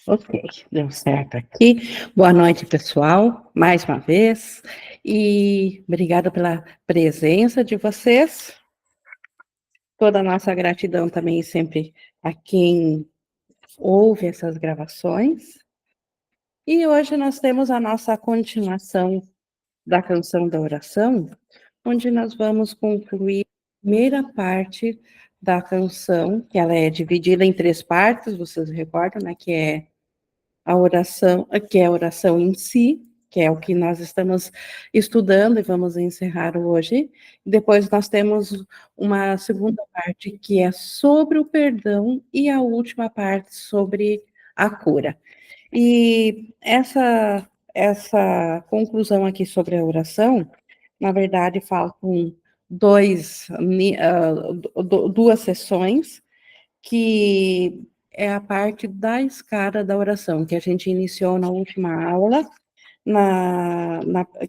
Ok, deu certo aqui. Boa noite, pessoal, mais uma vez, e obrigada pela presença de vocês. Toda a nossa gratidão também sempre a quem ouve essas gravações. E hoje nós temos a nossa continuação da canção da oração, onde nós vamos concluir a primeira parte da canção, que ela é dividida em 3 partes, vocês recordam, né, que é a oração, que é a oração em si, que é o que nós estamos estudando e vamos encerrar hoje. Depois nós temos uma segunda parte que é sobre o perdão e a última parte sobre a cura. E essa conclusão aqui sobre a oração, na verdade, faltam duas sessões, que é a parte da escada da oração, que a gente iniciou na última aula,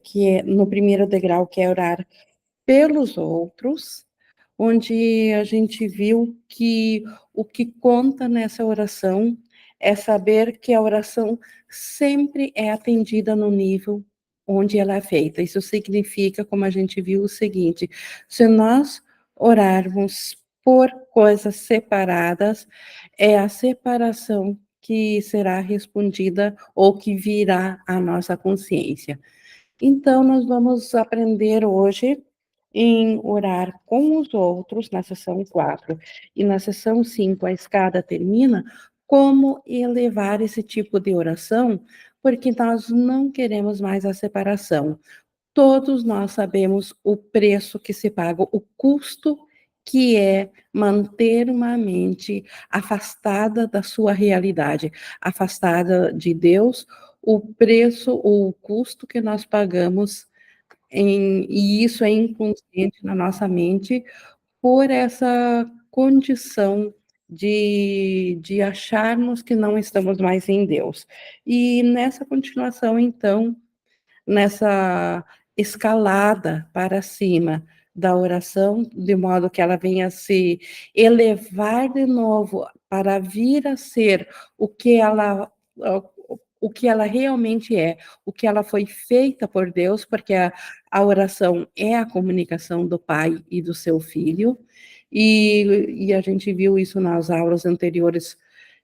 que é no primeiro degrau, que é orar pelos outros, onde a gente viu que o que conta nessa oração é saber que a oração sempre é atendida no nível onde ela é feita. Isso significa, como a gente viu, o seguinte: se nós orarmos por coisas separadas, é a separação que será respondida ou que virá à nossa consciência. Então, nós vamos aprender hoje em orar com os outros, na sessão 4. E na sessão 5, a escada termina, como elevar esse tipo de oração, porque nós não queremos mais a separação. Todos nós sabemos o preço que se paga, o custo que é manter uma mente afastada da sua realidade, afastada de Deus, o preço, o custo que nós pagamos, e isso é inconsciente na nossa mente, por essa condição de acharmos que não estamos mais em Deus. E nessa continuação, então, nessa escalada para cima da oração, de modo que ela venha se elevar de novo para vir a ser o que ela realmente é, o que ela foi feita por Deus, porque a oração é a comunicação do Pai e do seu Filho, e a gente viu isso nas aulas anteriores,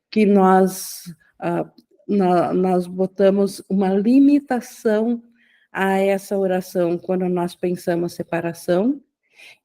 que ah, nós botamos uma limitação a essa oração quando nós pensamos separação,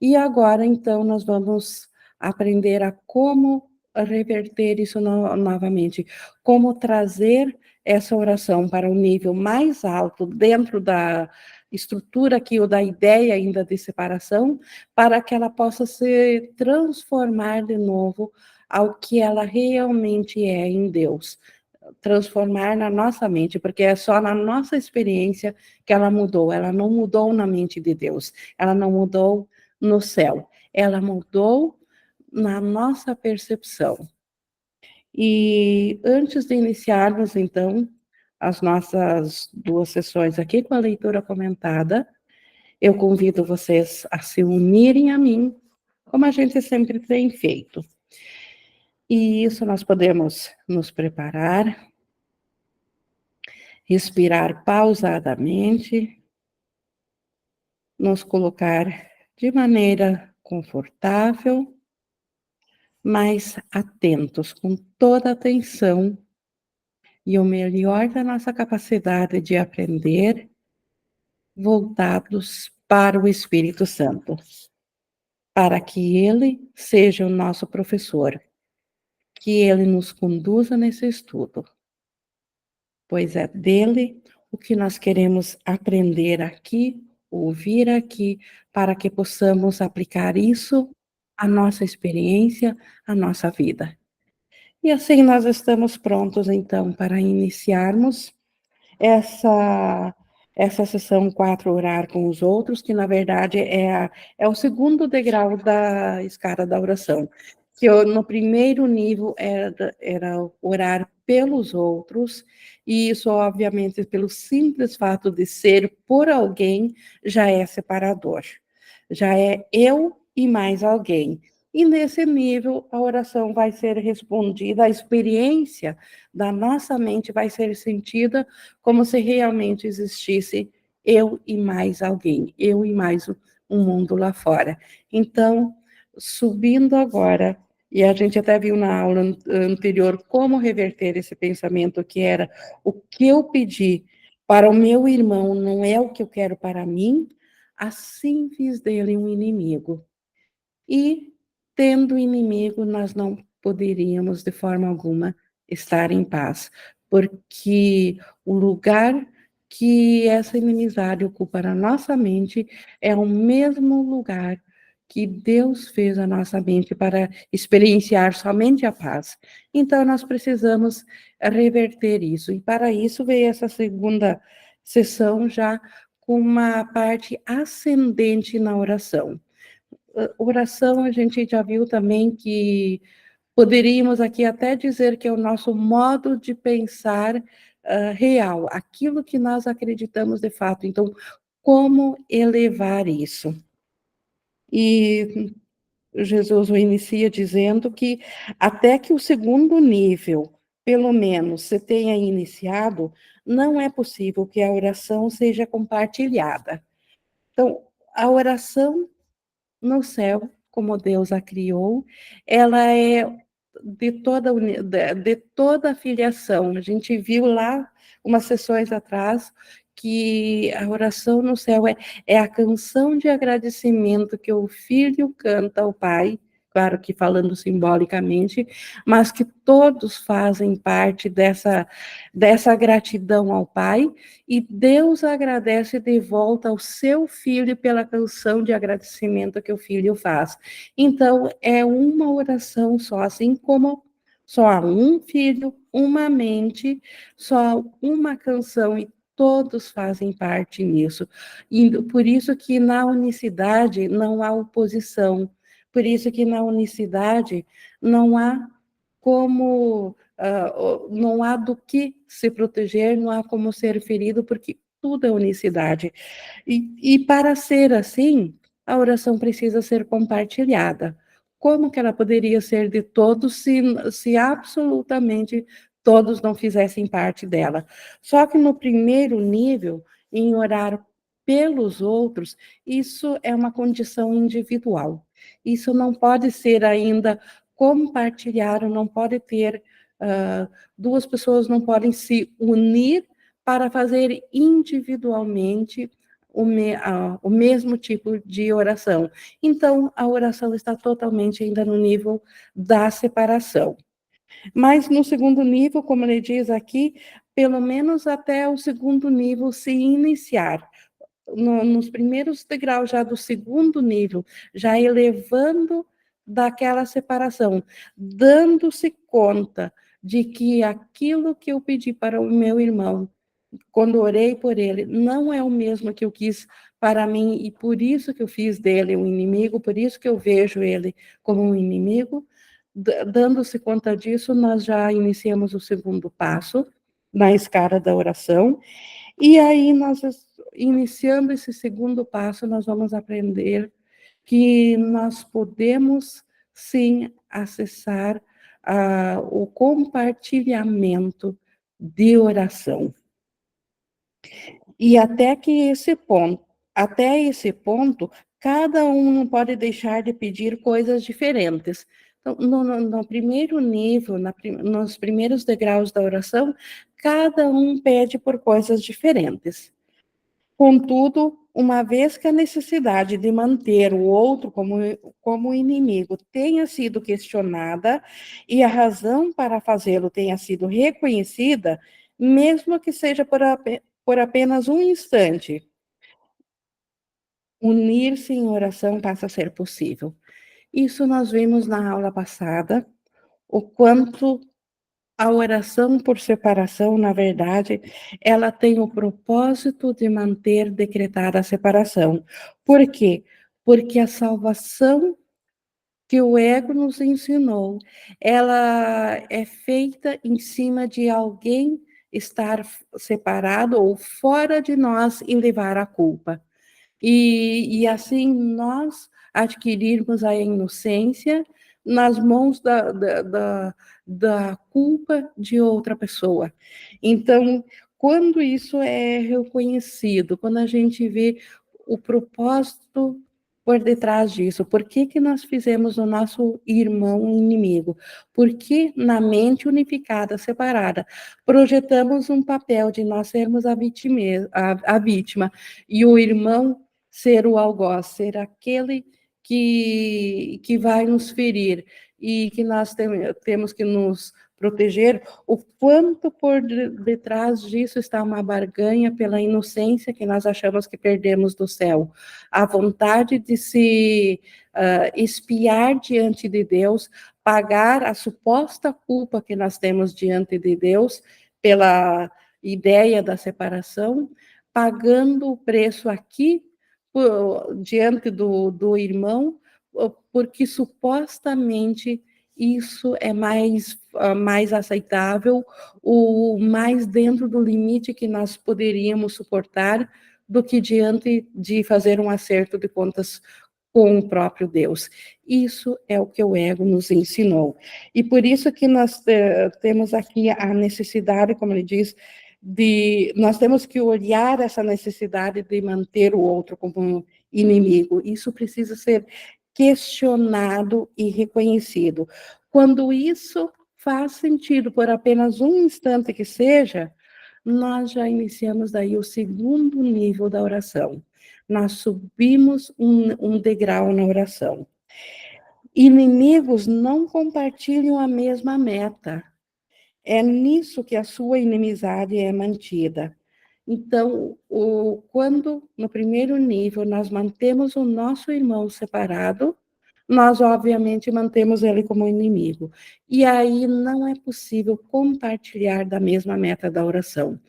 e agora, então, nós vamos aprender a como reverter isso novamente, como trazer essa oração para um nível mais alto dentro da estrutura aqui, ou da ideia ainda de separação, para que ela possa se transformar de novo ao que ela realmente é em Deus, transformar na nossa mente, porque é só na nossa experiência que ela não mudou na mente de Deus, ela não mudou no céu, ela mudou na nossa percepção. E antes de iniciarmos, então, as nossas 2 sessões aqui com a leitura comentada, eu convido vocês a se unirem a mim, como a gente sempre tem feito. E isso nós podemos nos preparar, respirar pausadamente, nos colocar de maneira confortável, mas atentos, com toda a atenção e o melhor da nossa capacidade de aprender, voltados para o Espírito Santo, para que ele seja o nosso professor, que ele nos conduza nesse estudo, pois é dele o que nós queremos aprender aqui, ouvir aqui, para que possamos aplicar isso à nossa experiência, à nossa vida. E assim nós estamos prontos, então, para iniciarmos essa sessão 4, orar com os outros, que na verdade é o segundo degrau da escada da oração, que no primeiro nível era orar pelos outros, e isso, obviamente, pelo simples fato de ser por alguém, já é separador. Já é eu e mais alguém. e nesse nível a oração vai ser respondida, a experiência da nossa mente vai ser sentida como se realmente existisse eu e mais alguém, eu e mais um mundo lá fora. Então, subindo agora, e a gente até viu na aula anterior como reverter esse pensamento, que era o que eu pedi para o meu irmão não é o que eu quero para mim, assim fiz dele um inimigo. E, tendo inimigo, nós não poderíamos, de forma alguma, estar em paz, porque o lugar que essa inimizade ocupa na nossa mente é o mesmo lugar que Deus fez a nossa mente para experienciar somente a paz. Então, nós precisamos reverter isso. E para isso veio essa segunda sessão já com uma parte ascendente na oração. Oração, a gente já viu também que poderíamos aqui até dizer que é o nosso modo de pensar real, aquilo que nós acreditamos de fato. Então, como elevar isso? E Jesus o inicia dizendo que até que o segundo nível, pelo menos, se tenha iniciado, não é possível que a oração seja compartilhada. Então, a oração no céu, como Deus a criou, ela é de toda a filiação. A gente viu lá, umas sessões atrás, que a oração no céu é a canção de agradecimento que o filho canta ao pai, claro que falando simbolicamente, mas que todos fazem parte dessa gratidão ao pai, e Deus agradece de volta ao seu filho pela canção de agradecimento que o filho faz. Então, é uma oração só, assim como só há um filho, uma mente, só uma canção, e todos fazem parte nisso. E por isso que na unicidade não há oposição, por isso que na unicidade não há como, não há do que se proteger, não há como ser ferido, porque tudo é unicidade. E para ser assim, a oração precisa ser compartilhada. Como que ela poderia ser de todos se absolutamente todos não fizessem parte dela? Só que no primeiro nível, em orar pelos outros, isso é uma condição individual. Isso não pode ser ainda compartilhado, não pode ter, duas pessoas não podem se unir para fazer individualmente o mesmo tipo de oração. Então, a oração está totalmente ainda no nível da separação. Mas no segundo nível, como ele diz aqui, pelo menos até o segundo nível se iniciar. Nos primeiros degraus já do segundo nível, já elevando daquela separação, dando-se conta de que aquilo que eu pedi para o meu irmão, quando orei por ele, não é o mesmo que eu quis para mim, e por isso que eu fiz dele um inimigo, por isso que eu vejo ele como um inimigo. Dando-se conta disso, nós já iniciamos o segundo passo na escala da oração, e aí nós, iniciando esse segundo passo, nós vamos aprender que nós podemos, sim, acessar o compartilhamento de oração. E até esse ponto, cada um não pode deixar de pedir coisas diferentes. Então, no primeiro nível, nos primeiros degraus da oração, cada um pede por coisas diferentes. Contudo, uma vez que a necessidade de manter o outro como inimigo tenha sido questionada e a razão para fazê-lo tenha sido reconhecida, mesmo que seja por apenas um instante, unir-se em oração passa a ser possível. Isso nós vimos na aula passada, o quanto a oração por separação, na verdade, ela tem o propósito de manter decretada a separação. Por quê? Porque a salvação que o ego nos ensinou, ela é feita em cima de alguém estar separado ou fora de nós e levar a culpa. E assim nós adquirirmos a inocência nas mãos da culpa de outra pessoa. Então, quando isso é reconhecido, quando a gente vê o propósito por detrás disso, por que que nós fizemos o nosso irmão inimigo? Por que na mente unificada, separada, projetamos um papel de nós sermos a vítima e o irmão ser o algoz, ser aquele que vai nos ferir e que nós temos que nos proteger, o quanto por detrás disso está uma barganha pela inocência que nós achamos que perdemos do céu, a vontade de se espiar diante de Deus, pagar a suposta culpa que nós temos diante de Deus pela ideia da separação, pagando o preço aqui diante do irmão, porque supostamente isso é mais aceitável, o mais dentro do limite que nós poderíamos suportar, do que diante de fazer um acerto de contas com o próprio Deus. Isso é o que o ego nos ensinou. E por isso que nós temos aqui a necessidade, como ele diz, nós temos que olhar essa necessidade de manter o outro como inimigo. Isso precisa ser questionado e reconhecido. Quando isso faz sentido por apenas um instante que seja, nós já iniciamos daí o segundo nível da oração. Nós subimos um degrau na oração. Inimigos não compartilham a mesma meta. É nisso que a sua inimizade é mantida. Então, quando no primeiro nível nós mantemos o nosso irmão separado, nós obviamente mantemos ele como inimigo. E aí não é possível compartilhar da mesma meta da oração.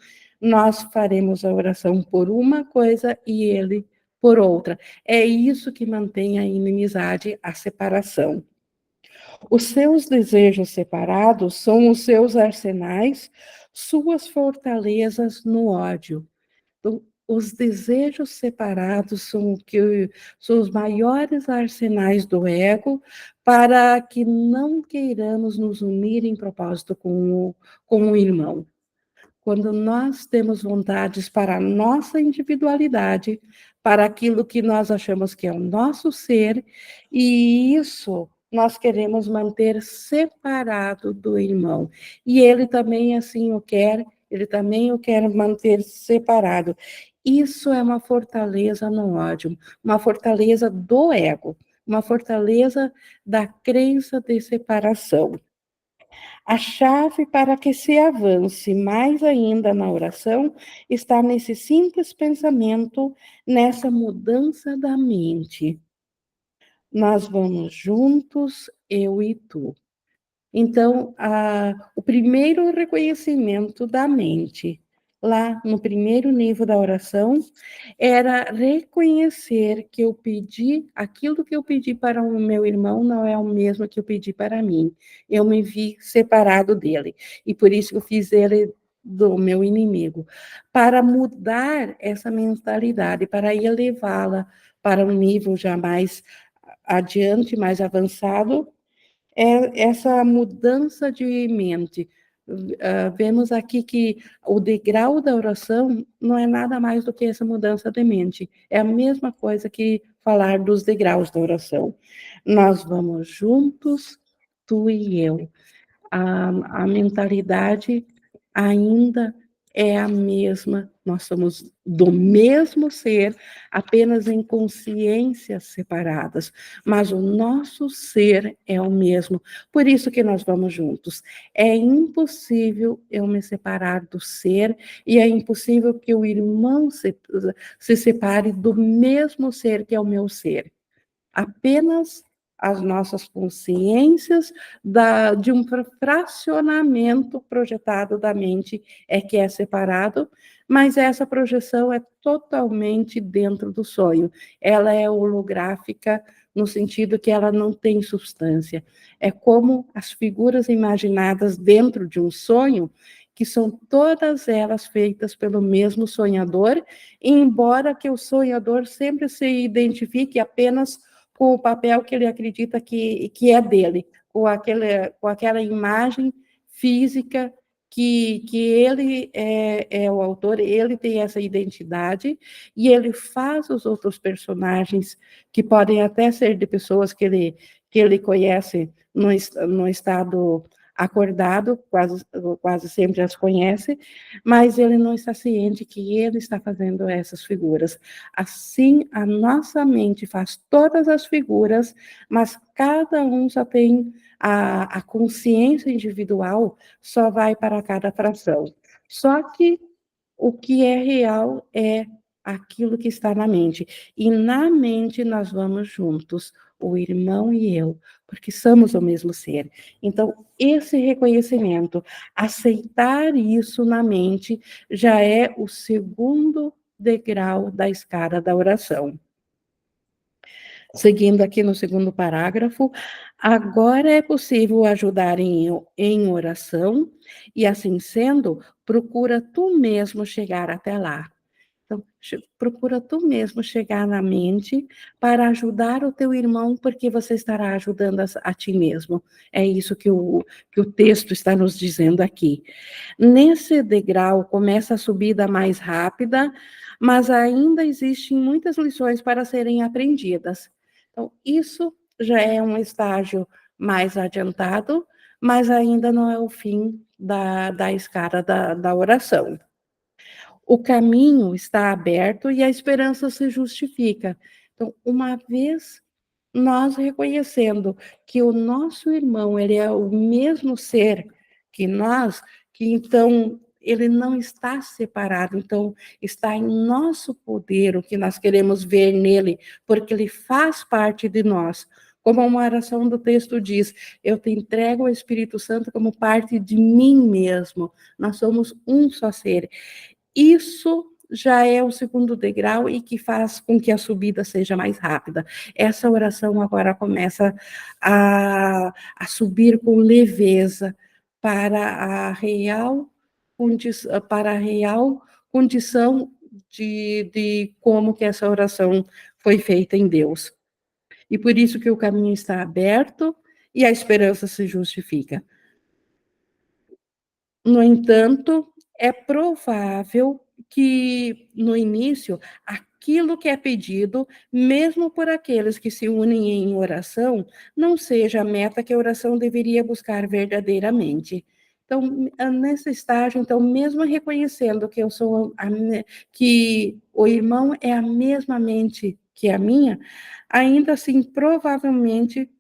Nós faremos a oração por uma coisa e ele por outra. É isso que mantém a inimizade, a separação. Os seus desejos separados são os seus arsenais, suas fortalezas no ódio. Então, os desejos separados são os maiores arsenais do ego para que não queiramos nos unir em propósito com o irmão. Quando nós temos vontades para a nossa individualidade, para aquilo que nós achamos que é o nosso ser, e isso nós queremos manter separado do irmão. E ele também assim o quer, ele também o quer manter separado. Isso é uma fortaleza no ódio, uma fortaleza do ego, uma fortaleza da crença de separação. A chave para que se avance mais ainda na oração está nesse simples pensamento, nessa mudança da mente. Nós vamos juntos, eu e tu. Então, o primeiro reconhecimento da mente, lá no primeiro nível da oração, era reconhecer que eu pedi, aquilo que eu pedi para o meu irmão não é o mesmo que eu pedi para mim. Eu me vi separado dele, e por isso eu fiz ele do meu inimigo. Para mudar essa mentalidade, para elevá-la para um nível já mais adiante, mais avançado, essa mudança de mente. Vemos aqui que o degrau da oração não é nada mais do que essa mudança de mente. É a mesma coisa que falar dos degraus da oração. Nós vamos juntos, tu e eu. A mentalidade ainda é a mesma, nós somos do mesmo ser, apenas em consciências separadas, mas o nosso ser é o mesmo, por isso que nós vamos juntos. É impossível eu me separar do ser, e é impossível que o irmão se separe do mesmo ser que é o meu ser. Apenas as nossas consciências de um fracionamento projetado da mente é que é separado, mas essa projeção é totalmente dentro do sonho. Ela é holográfica no sentido que ela não tem substância. É como as figuras imaginadas dentro de um sonho, que são todas elas feitas pelo mesmo sonhador, embora que o sonhador sempre se identifique apenas com o papel que ele acredita que é dele, com aquela imagem física que ele é o autor, ele tem essa identidade, e ele faz os outros personagens, que podem até ser de pessoas que ele conhece no estado acordado, quase sempre as conhece, mas ele não está ciente que ele está fazendo essas figuras. Assim, a nossa mente faz todas as figuras, mas cada um só tem a consciência individual, só vai para cada fração. Só que o que é real é aquilo que está na mente. E na mente nós vamos juntos, o irmão e eu, porque somos o mesmo ser. Então, esse reconhecimento, aceitar isso na mente, já é o segundo degrau da escada da oração. Seguindo aqui no segundo parágrafo, agora é possível ajudar em oração, e assim sendo, procura tu mesmo chegar até lá. Então, procura tu mesmo chegar na mente para ajudar o teu irmão, porque você estará ajudando a ti mesmo. É isso que o texto está nos dizendo aqui. Nesse degrau começa a subida mais rápida, mas ainda existem muitas lições para serem aprendidas. Então, isso já é um estágio mais adiantado, mas ainda não é o fim da escada da oração. O caminho está aberto e a esperança se justifica. Então, uma vez nós reconhecendo que o nosso irmão, ele é o mesmo ser que nós, que então ele não está separado, então está em nosso poder o que nós queremos ver nele, porque ele faz parte de nós. Como uma oração do texto diz, eu te entrego o Espírito Santo como parte de mim mesmo. Nós somos um só ser. Isso já é o segundo degrau e que faz com que a subida seja mais rápida. Essa oração agora começa a subir com leveza para para a real condição de como que essa oração foi feita em Deus. E por isso que o caminho está aberto e a esperança se justifica. No entanto, é provável que, no início, aquilo que é pedido, mesmo por aqueles que se unem em oração, não seja a meta que a oração deveria buscar verdadeiramente. Então, nesse estágio, então, mesmo reconhecendo que eu sou que o irmão é a mesma mente que a minha, ainda assim, provavelmente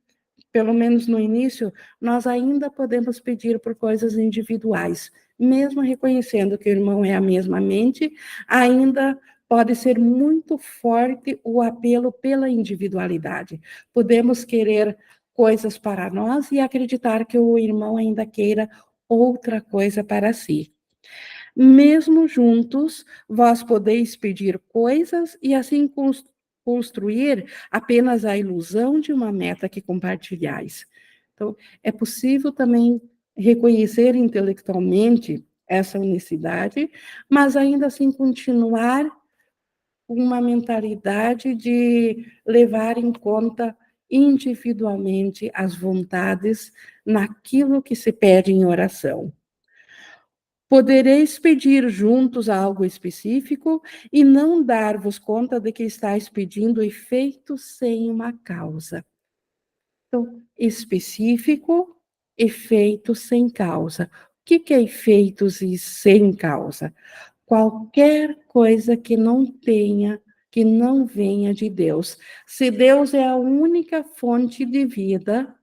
pelo menos no início, nós ainda podemos pedir por coisas individuais, mesmo reconhecendo que o irmão é a mesma mente, ainda pode ser muito forte o apelo pela individualidade. Podemos querer coisas para nós e acreditar que o irmão ainda queira outra coisa para si. Mesmo juntos, vós podeis pedir coisas e assim construir apenas a ilusão de uma meta que compartilhais. Então, é possível também reconhecer intelectualmente essa unicidade, mas ainda assim continuar com uma mentalidade de levar em conta individualmente as vontades naquilo que se pede em oração. Podereis pedir juntos algo específico e não dar-vos conta de que estáis pedindo efeito sem uma causa. Então, específico, efeito sem causa. O que é efeitos e sem causa? Qualquer coisa que não tenha, que não venha de Deus. Se Deus é a única fonte de vida,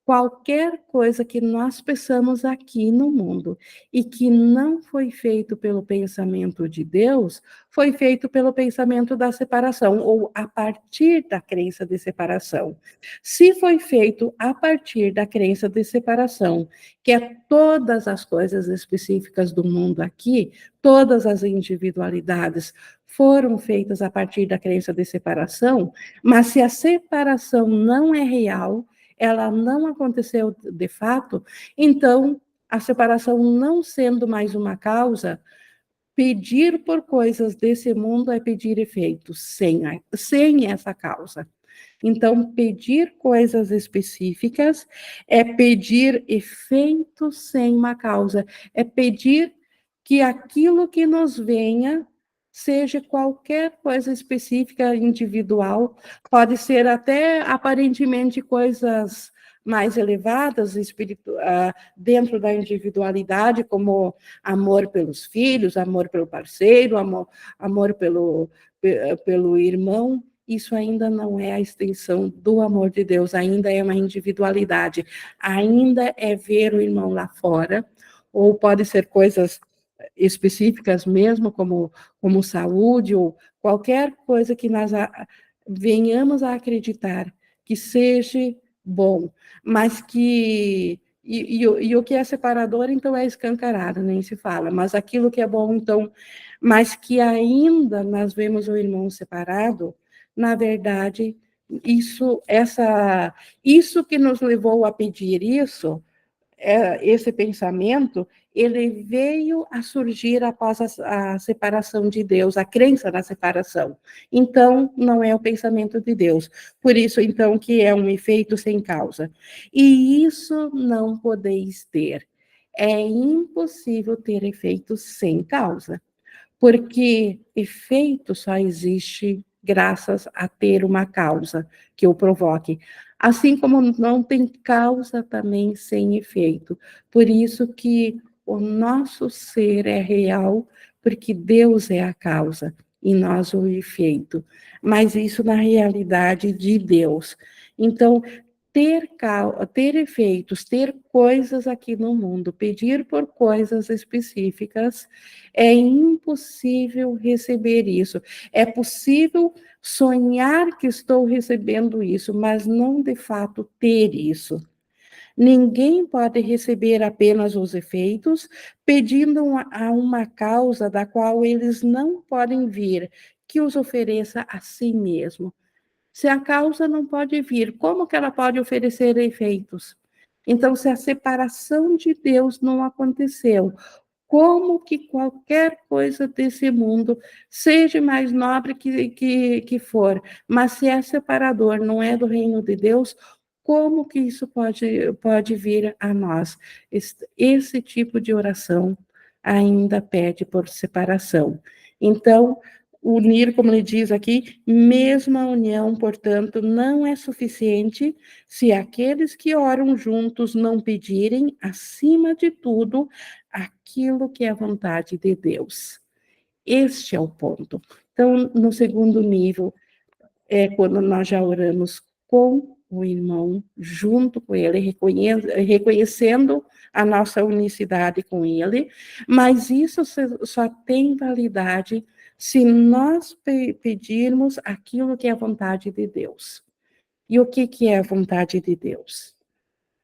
qualquer coisa que nós pensamos aqui no mundo e que não foi feito pelo pensamento de Deus, foi feito pelo pensamento da separação, ou a partir da crença de separação. Se foi feito a partir da crença de separação, que é todas as coisas específicas do mundo aqui, todas as individualidades foram feitas a partir da crença de separação, mas se a separação não é real, ela não aconteceu de fato, então, a separação não sendo mais uma causa, pedir por coisas desse mundo é pedir efeitos sem essa causa. Então, pedir coisas específicas é pedir efeitos sem uma causa, é pedir que aquilo que nos venha seja qualquer coisa específica, individual, pode ser até aparentemente coisas mais elevadas, dentro da individualidade, como amor pelos filhos, amor pelo parceiro, amor pelo irmão. Isso ainda não é a extensão do amor de Deus, ainda é uma individualidade, ainda é ver o irmão lá fora, ou pode ser coisas específicas mesmo, como saúde, ou qualquer coisa que nós venhamos a acreditar que seja bom, mas que. E o que é separador, então, é escancarado, nem se fala, mas aquilo que é bom, então, mas que ainda nós vemos o irmão separado, na verdade, isso que nos levou a pedir isso, esse pensamento, ele veio a surgir após a separação de Deus, a crença na separação. Então, não é o pensamento de Deus. Por isso, então, que é um efeito sem causa. E isso não podeis ter. É impossível ter efeito sem causa, porque efeito só existe graças a ter uma causa que o provoque. Assim como não tem causa também sem efeito. Por isso que o nosso ser é real, porque Deus é a causa e nós o efeito. Mas isso na realidade de Deus. Então, ter efeitos, ter coisas aqui no mundo, pedir por coisas específicas, é impossível receber isso. É possível sonhar que estou recebendo isso, mas não de fato ter isso. Ninguém pode receber apenas os efeitos, pedindo a uma causa da qual eles não podem vir, que os ofereça a si mesmo. Se a causa não pode vir, como que ela pode oferecer efeitos? Então, se a separação de Deus não aconteceu, como que qualquer coisa desse mundo, seja mais nobre que for, mas se é separador, não é do reino de Deus, como que isso pode vir a nós? Esse tipo de oração ainda pede por separação. Então, unir, como ele diz aqui, mesmo a união, portanto, não é suficiente se aqueles que oram juntos não pedirem, acima de tudo, aquilo que é a vontade de Deus. Este é o ponto. Então, no segundo nível, é quando nós já oramos com o irmão, junto com ele, reconhecendo a nossa unicidade com ele, mas isso só tem validade se nós pedirmos aquilo que é a vontade de Deus. E o que é a vontade de Deus?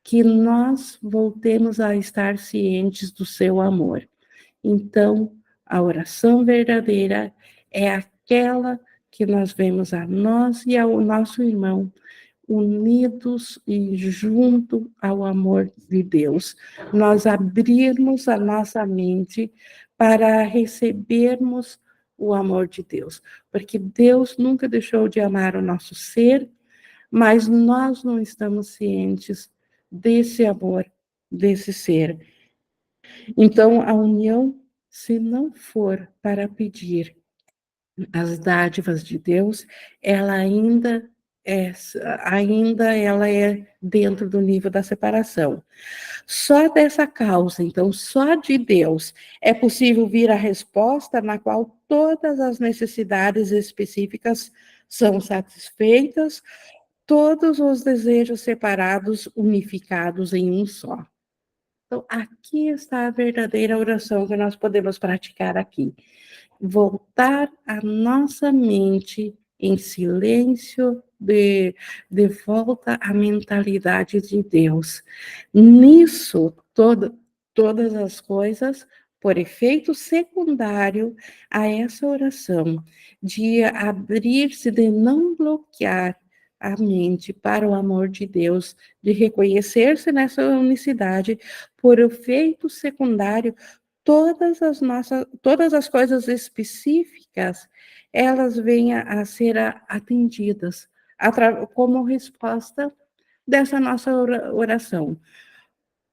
Que nós voltemos a estar cientes do seu amor. Então, a oração verdadeira é aquela que nós vemos a nós e ao nosso irmão unidos e junto ao amor de Deus. Nós abrirmos a nossa mente para recebermos o amor de Deus, porque Deus nunca deixou de amar o nosso ser, mas nós não estamos cientes desse amor, desse ser. Então, a união, se não for para pedir as dádivas de Deus, ela ainda ela é dentro do nível da separação. Só dessa causa, então, só de Deus, é possível vir a resposta na qual todas as necessidades específicas são satisfeitas, todos os desejos separados, unificados em um só. Então, aqui está a verdadeira oração que nós podemos praticar aqui. Voltar a nossa mente em silêncio de volta à mentalidade de Deus. Nisso, todas as coisas, por efeito secundário a essa oração, de abrir-se, de não bloquear a mente para o amor de Deus, de reconhecer-se nessa unicidade, por efeito secundário, todas as coisas específicas, elas venham a ser atendidas, como resposta dessa nossa oração.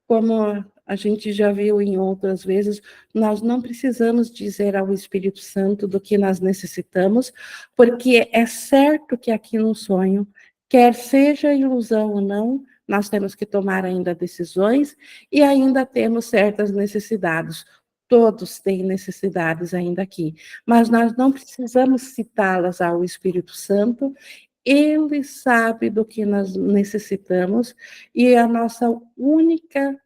Como a gente já viu em outras vezes, nós não precisamos dizer ao Espírito Santo do que nós necessitamos, porque é certo que aqui no sonho, quer seja ilusão ou não, nós temos que tomar ainda decisões e ainda temos certas necessidades. Todos têm necessidades ainda aqui, mas nós não precisamos citá-las ao Espírito Santo. Ele sabe do que nós necessitamos e a nossa única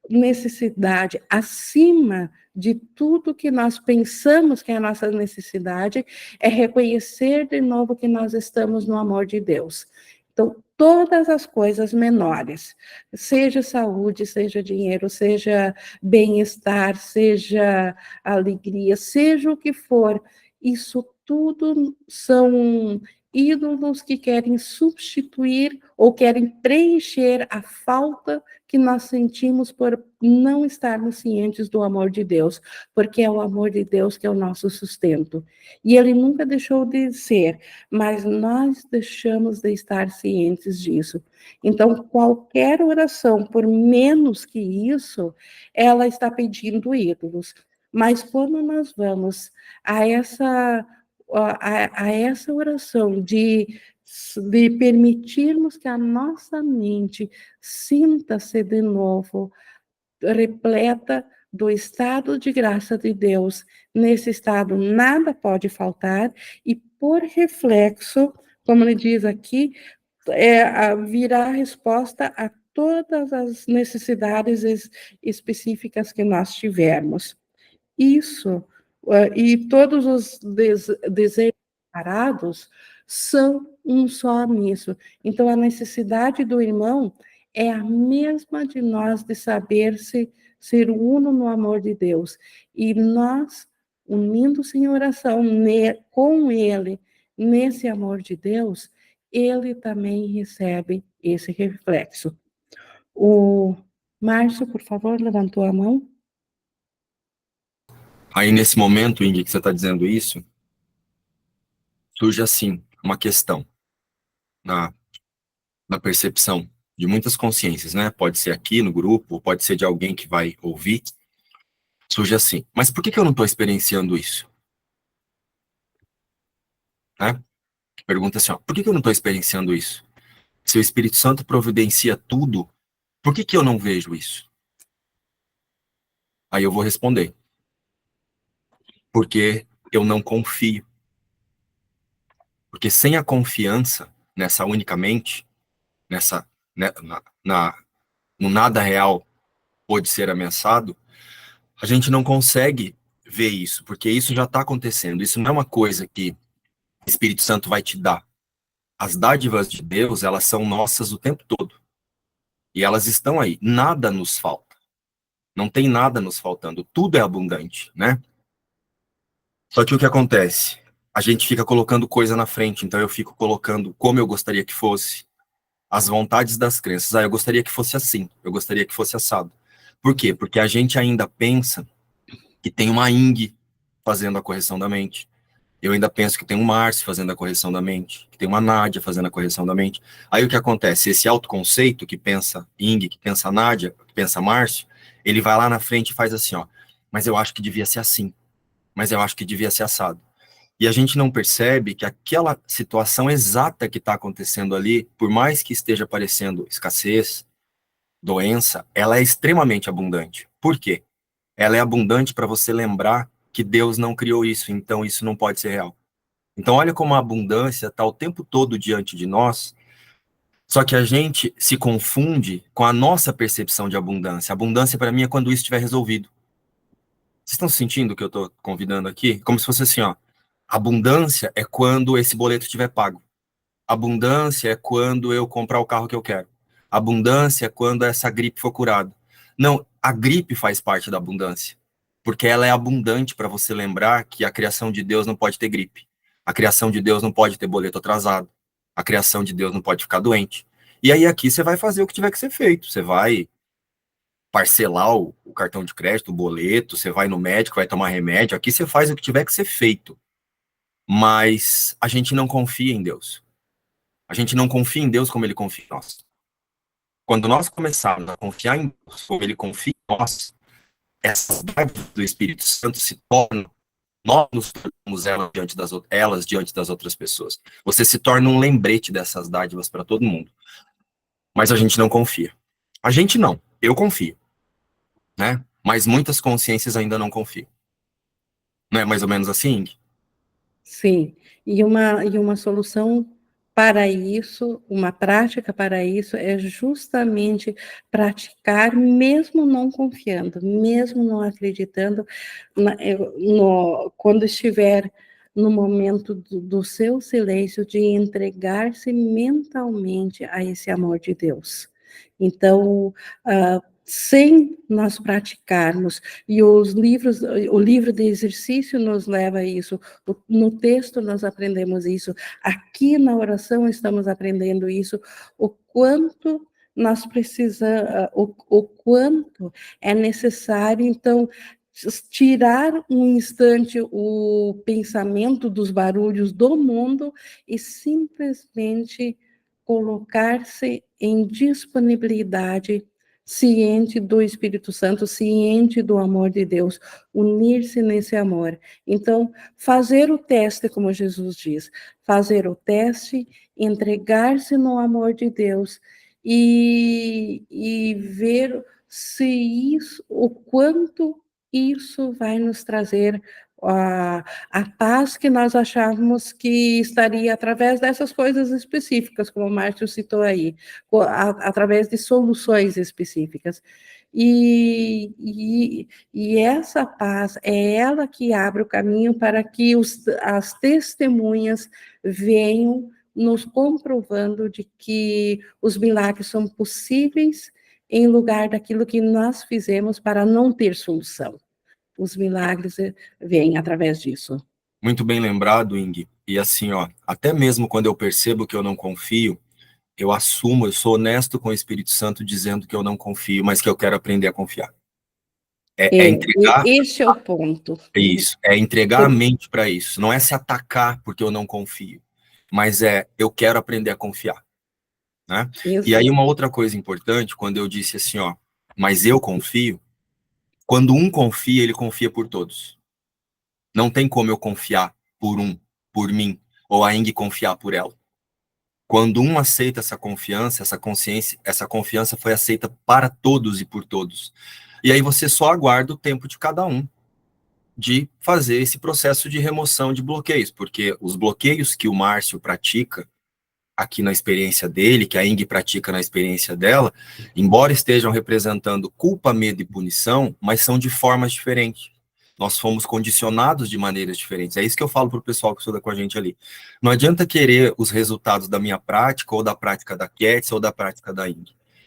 necessidade, acima de tudo que nós pensamos que é a nossa necessidade, é reconhecer de novo que nós estamos no amor de Deus. Então, todas as coisas menores, seja saúde, seja dinheiro, seja bem-estar, seja alegria, seja o que for, isso tudo são ídolos que querem substituir ou querem preencher a falta que nós sentimos por não estarmos cientes do amor de Deus, porque é o amor de Deus que é o nosso sustento. E ele nunca deixou de ser, mas nós deixamos de estar cientes disso. Então, qualquer oração, por menos que isso, ela está pedindo ídolos. Mas quando nós vamos a essa oração de permitirmos que a nossa mente sinta-se de novo repleta do estado de graça de Deus. Nesse estado nada pode faltar e por reflexo, como ele diz aqui, virá a resposta a todas as necessidades específicas que nós tivermos. Isso, e todos os desejos separados são um só nisso. Então, a necessidade do irmão é a mesma de nós de saber ser uno no amor de Deus. E nós, unindo-se em oração com ele, nesse amor de Deus, ele também recebe esse reflexo. O Márcio, por favor, levantou a mão. Aí, nesse momento, Indy, que você está dizendo isso, surge, assim, uma questão na percepção de muitas consciências, né? Pode ser aqui no grupo, pode ser de alguém que vai ouvir. Surge assim, mas por que eu não estou experienciando isso? Né? Pergunta assim, ó, por que eu não estou experienciando isso? Se o Espírito Santo providencia tudo, por que eu não vejo isso? Aí eu vou responder. Porque eu não confio. Porque sem a confiança nessa unicamente, nessa, né, no nada real pode ser ameaçado, a gente não consegue ver isso, porque isso já está acontecendo. Isso não é uma coisa que o Espírito Santo vai te dar. As dádivas de Deus, elas são nossas o tempo todo. E elas estão aí. Nada nos falta. Não tem nada nos faltando. Tudo é abundante, né? Só que o que acontece? A gente fica colocando coisa na frente. Então eu fico colocando como eu gostaria que fosse, as vontades das crenças. Ah, eu gostaria que fosse assim. Eu gostaria que fosse assado. Por quê? Porque a gente ainda pensa que tem uma Ing fazendo a correção da mente. Eu ainda penso que tem um Márcio fazendo a correção da mente, que tem uma Nádia fazendo a correção da mente. Aí o que acontece? Esse autoconceito que pensa Ing, que pensa Nádia, que pensa Márcio, ele vai lá na frente e faz assim, ó, mas eu acho que devia ser assim, mas eu acho que devia ser assado. E a gente não percebe que aquela situação exata que está acontecendo ali, por mais que esteja aparecendo escassez, doença, ela é extremamente abundante. Por quê? Ela é abundante para você lembrar que Deus não criou isso, então isso não pode ser real. Então olha como a abundância está o tempo todo diante de nós, só que a gente se confunde com a nossa percepção de abundância. Abundância para mim é quando isso estiver resolvido. Vocês estão sentindo o que eu estou convidando aqui? Como se fosse assim, ó. Abundância é quando esse boleto estiver pago. Abundância é quando eu comprar o carro que eu quero. Abundância é quando essa gripe for curada. Não, a gripe faz parte da abundância, porque ela é abundante para você lembrar que a criação de Deus não pode ter gripe. A criação de Deus não pode ter boleto atrasado. A criação de Deus não pode ficar doente. E aí aqui você vai fazer o que tiver que ser feito. Você vai parcelar o cartão de crédito, o boleto, você vai no médico, vai tomar remédio. Aqui você faz o que tiver que ser feito. Mas a gente não confia em Deus. A gente não confia em Deus como ele confia em nós. Quando nós começarmos a confiar em Deus como ele confia em nós, essas dádivas do Espírito Santo se tornam, nós nos tornamos elas diante das outras pessoas. Você se torna um lembrete dessas dádivas para todo mundo. Mas a gente não confia. A gente não, eu confio, né? Mas muitas consciências ainda não confiam. Não é mais ou menos assim? Sim, e uma solução para isso, uma prática para isso, é justamente praticar, mesmo não confiando, mesmo não acreditando, quando estiver no momento do seu silêncio, de entregar-se mentalmente a esse amor de Deus. Então, sem nós praticarmos, e o livro de exercício nos leva a isso, no texto nós aprendemos isso, aqui na oração estamos aprendendo isso, o quanto nós precisamos, o quanto é necessário, então, tirar um instante o pensamento dos barulhos do mundo e simplesmente colocar-se em disponibilidade, ciente do Espírito Santo, ciente do amor de Deus, unir-se nesse amor. Então, fazer o teste, como Jesus diz, fazer o teste, entregar-se no amor de Deus e ver se isso, o quanto isso vai nos trazer a paz que nós achávamos que estaria através dessas coisas específicas, como o Márcio citou aí, através de soluções específicas. E essa paz é ela que abre o caminho para que as testemunhas venham nos comprovando de que os milagres são possíveis em lugar daquilo que nós fizemos para não ter solução. Os milagres vêm através disso. Muito bem lembrado, Ing. E assim, ó, até mesmo quando eu percebo que eu não confio, eu assumo, eu sou honesto com o Espírito Santo dizendo que eu não confio, mas que eu quero aprender a confiar. É entregar Esse é o ponto. isso, é entregar a mente para isso. Não é se atacar porque eu não confio, mas é eu quero aprender a confiar, né? E aí uma outra coisa importante, quando eu disse assim, ó, mas eu confio, quando um confia, ele confia por todos. Não tem como eu confiar por mim, ou a Ing confiar por ela. Quando um aceita essa confiança, essa consciência, essa confiança foi aceita para todos e por todos. E aí você só aguarda o tempo de cada um de fazer esse processo de remoção de bloqueios, porque os bloqueios que o Márcio pratica aqui na experiência dele, que a Ing pratica na experiência dela, embora estejam representando culpa, medo e punição, mas são de formas diferentes. Nós fomos condicionados de maneiras diferentes. É isso que eu falo para o pessoal que estuda com a gente ali. Não adianta querer os resultados da minha prática, ou da prática da Ketsia, ou da prática da Ing.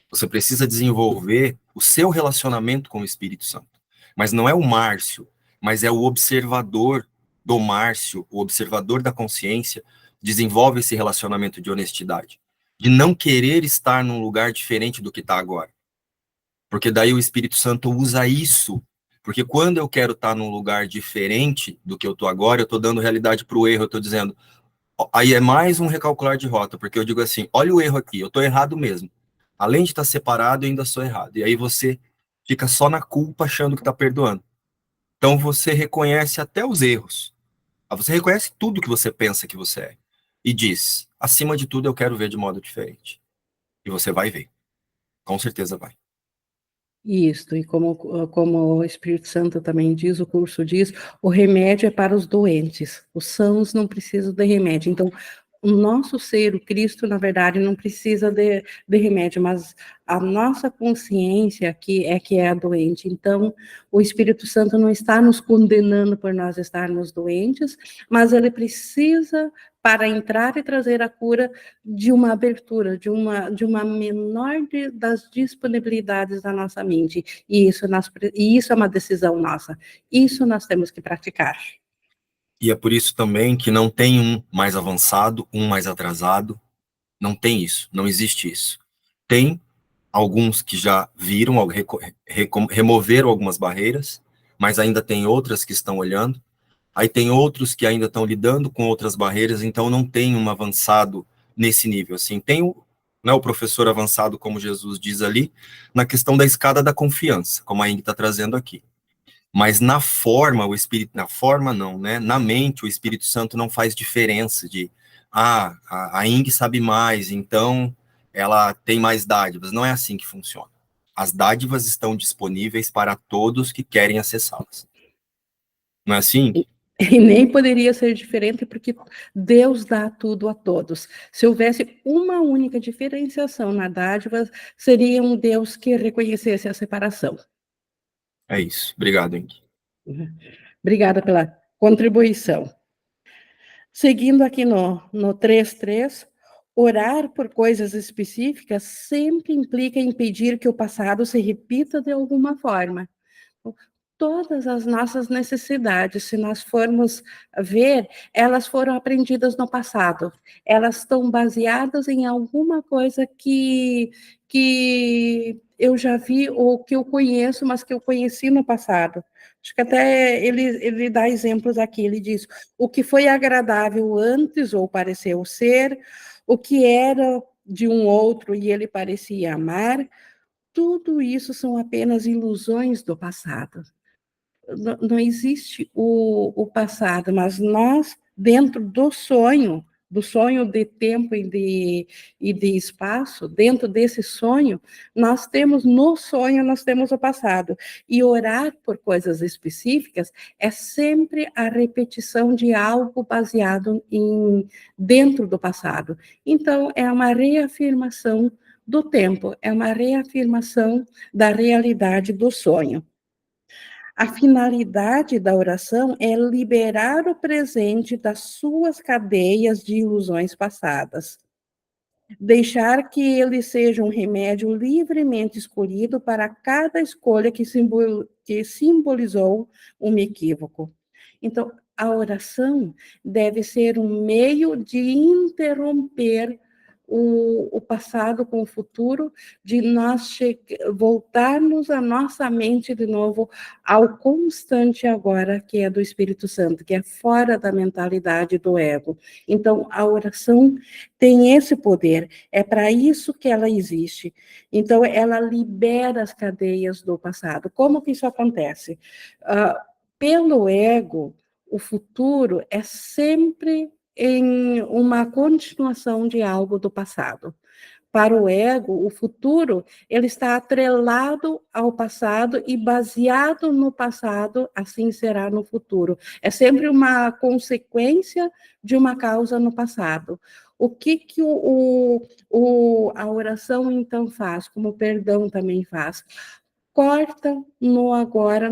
Você precisa desenvolver o seu relacionamento com o Espírito Santo. Mas não é o Márcio, mas é o observador do Márcio, o observador da consciência, desenvolve esse relacionamento de honestidade. De não querer estar num lugar diferente do que está agora. Porque daí o Espírito Santo usa isso. Porque quando eu quero estar num lugar diferente do que eu estou agora, eu estou dando realidade para o erro, eu estou dizendo, aí é mais um recalcular de rota, porque eu digo assim, olha o erro aqui, eu estou errado mesmo. Além de estar separado, eu ainda sou errado. E aí você fica só na culpa achando que está perdoando. Então você reconhece até os erros. Você reconhece tudo que você pensa que você é. E diz, acima de tudo eu quero ver de modo diferente. E você vai ver. Com certeza vai. Isso, e como o Espírito Santo também diz, o curso diz, o remédio é para os doentes, os sãos não precisam de remédio. Então, o nosso ser, o Cristo, na verdade, não precisa de remédio, mas a nossa consciência que é a doente. Então, o Espírito Santo não está nos condenando por nós estarmos doentes, mas ele precisa, para entrar e trazer a cura, de uma abertura, de uma menor das disponibilidades da nossa mente. E isso é uma decisão nossa. Isso nós temos que praticar. E é por isso também que não tem um mais avançado, um mais atrasado. Não tem isso, não existe isso. Tem alguns que já viram, removeram algumas barreiras, mas ainda tem outras que estão olhando. Aí tem outros que ainda estão lidando com outras barreiras, então não tem um avançado nesse nível, assim, tem o professor avançado, como Jesus diz ali, na questão da escada da confiança, como a Ing está trazendo aqui. Mas na forma, na forma não, né? Na mente, o Espírito Santo não faz diferença de, a Ing sabe mais, então ela tem mais dádivas. Não é assim que funciona. As dádivas estão disponíveis para todos que querem acessá-las. Não é assim? E nem poderia ser diferente, porque Deus dá tudo a todos. Se houvesse uma única diferenciação na dádiva, seria um Deus que reconhecesse a separação. É isso. Obrigado, Ing. Obrigada pela contribuição. Seguindo aqui no 3.3, orar por coisas específicas sempre implica impedir que o passado se repita de alguma forma. Todas as nossas necessidades, se nós formos ver, elas foram aprendidas no passado. Elas estão baseadas em alguma coisa que eu já vi ou que eu conheço, mas que eu conheci no passado. Acho que até ele dá exemplos aqui. Ele diz: o que foi agradável antes ou pareceu ser, o que era de um outro e ele parecia amar, tudo isso são apenas ilusões do passado. Não existe o passado, mas nós, dentro do sonho de tempo e de espaço, dentro desse sonho, nós temos o passado. E orar por coisas específicas é sempre a repetição de algo baseado dentro do passado. Então, é uma reafirmação do tempo, é uma reafirmação da realidade do sonho. A finalidade da oração é liberar o presente das suas cadeias de ilusões passadas. Deixar que ele seja um remédio livremente escolhido para cada escolha que simbolizou um equívoco. Então, a oração deve ser um meio de interromper o passado com o futuro, de nós voltarmos a nossa mente de novo ao constante agora, que é do Espírito Santo, que é fora da mentalidade do ego. Então, a oração tem esse poder, é para isso que ela existe. Então, ela libera as cadeias do passado. Como que isso acontece? Pelo ego, o futuro é sempre em uma continuação de algo do passado. Para o ego, o futuro, ele está atrelado ao passado e baseado no passado, assim será no futuro. É sempre uma consequência de uma causa no passado. O que a oração, então, faz, como o perdão também faz? Corta no agora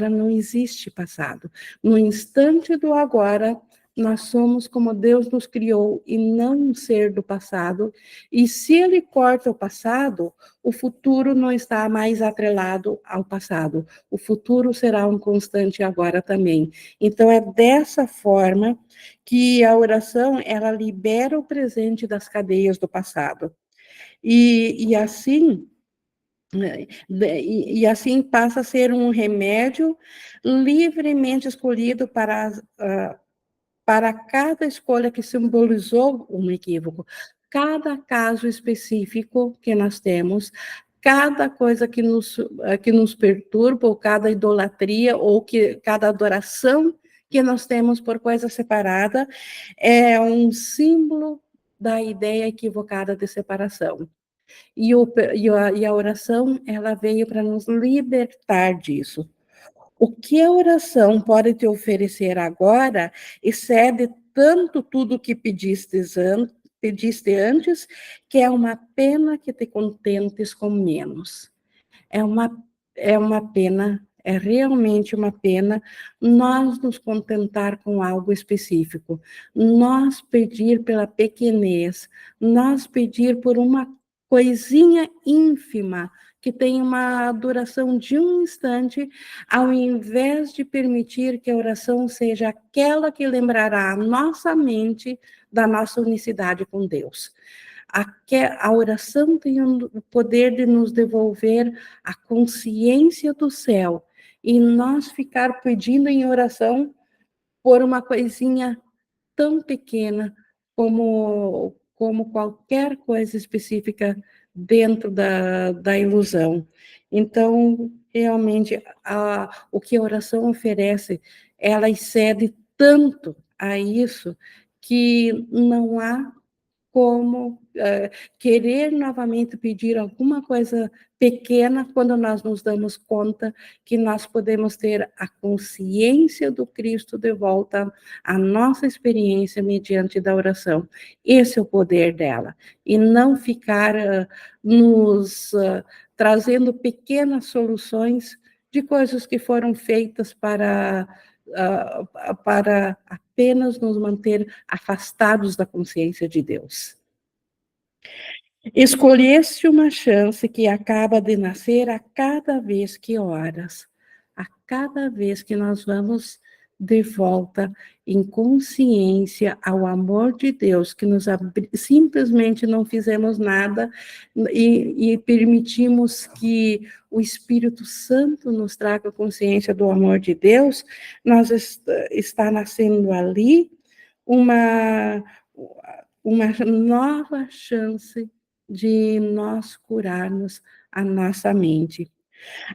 não existe passado. No instante do agora, nós somos como Deus nos criou e não um ser do passado. E se ele corta o passado, o futuro não está mais atrelado ao passado. O futuro será um constante agora também. Então, é dessa forma que a oração, ela libera o presente das cadeias do passado. E assim... E assim passa a ser um remédio livremente escolhido para cada escolha que simbolizou um equívoco. Cada caso específico que nós temos, cada coisa que nos perturba, ou cada idolatria, ou cada adoração que nós temos por coisa separada, é um símbolo da ideia equivocada de separação. E a oração, ela veio para nos libertar disso. O que a oração pode te oferecer agora excede tanto tudo que pediste antes, que é uma pena que te contentes com menos. É uma pena, é realmente uma pena nós nos contentar com algo específico, nós pedir pela pequenez, nós pedir por uma coisinha ínfima que tem uma duração de um instante, ao invés de permitir que a oração seja aquela que lembrará a nossa mente da nossa unicidade com Deus. A oração tem o poder de nos devolver a consciência do céu e nós ficar pedindo em oração por uma coisinha tão pequena como como qualquer coisa específica dentro da ilusão. Então, realmente, o que a oração oferece, ela excede tanto a isso que não há como querer novamente pedir alguma coisa pequena quando nós nos damos conta que nós podemos ter a consciência do Cristo de volta à nossa experiência mediante da oração. Esse é o poder dela. E não ficar nos trazendo pequenas soluções de coisas que foram feitas para apenas nos manter afastados da consciência de Deus. Escolheste uma chance que acaba de nascer a cada vez que oras, a cada vez que nós vamos de volta em consciência ao amor de Deus, que nos simplesmente não fizemos nada e permitimos que o Espírito Santo nos traga consciência do amor de Deus, nós está nascendo ali uma nova chance de nós curarmos a nossa mente.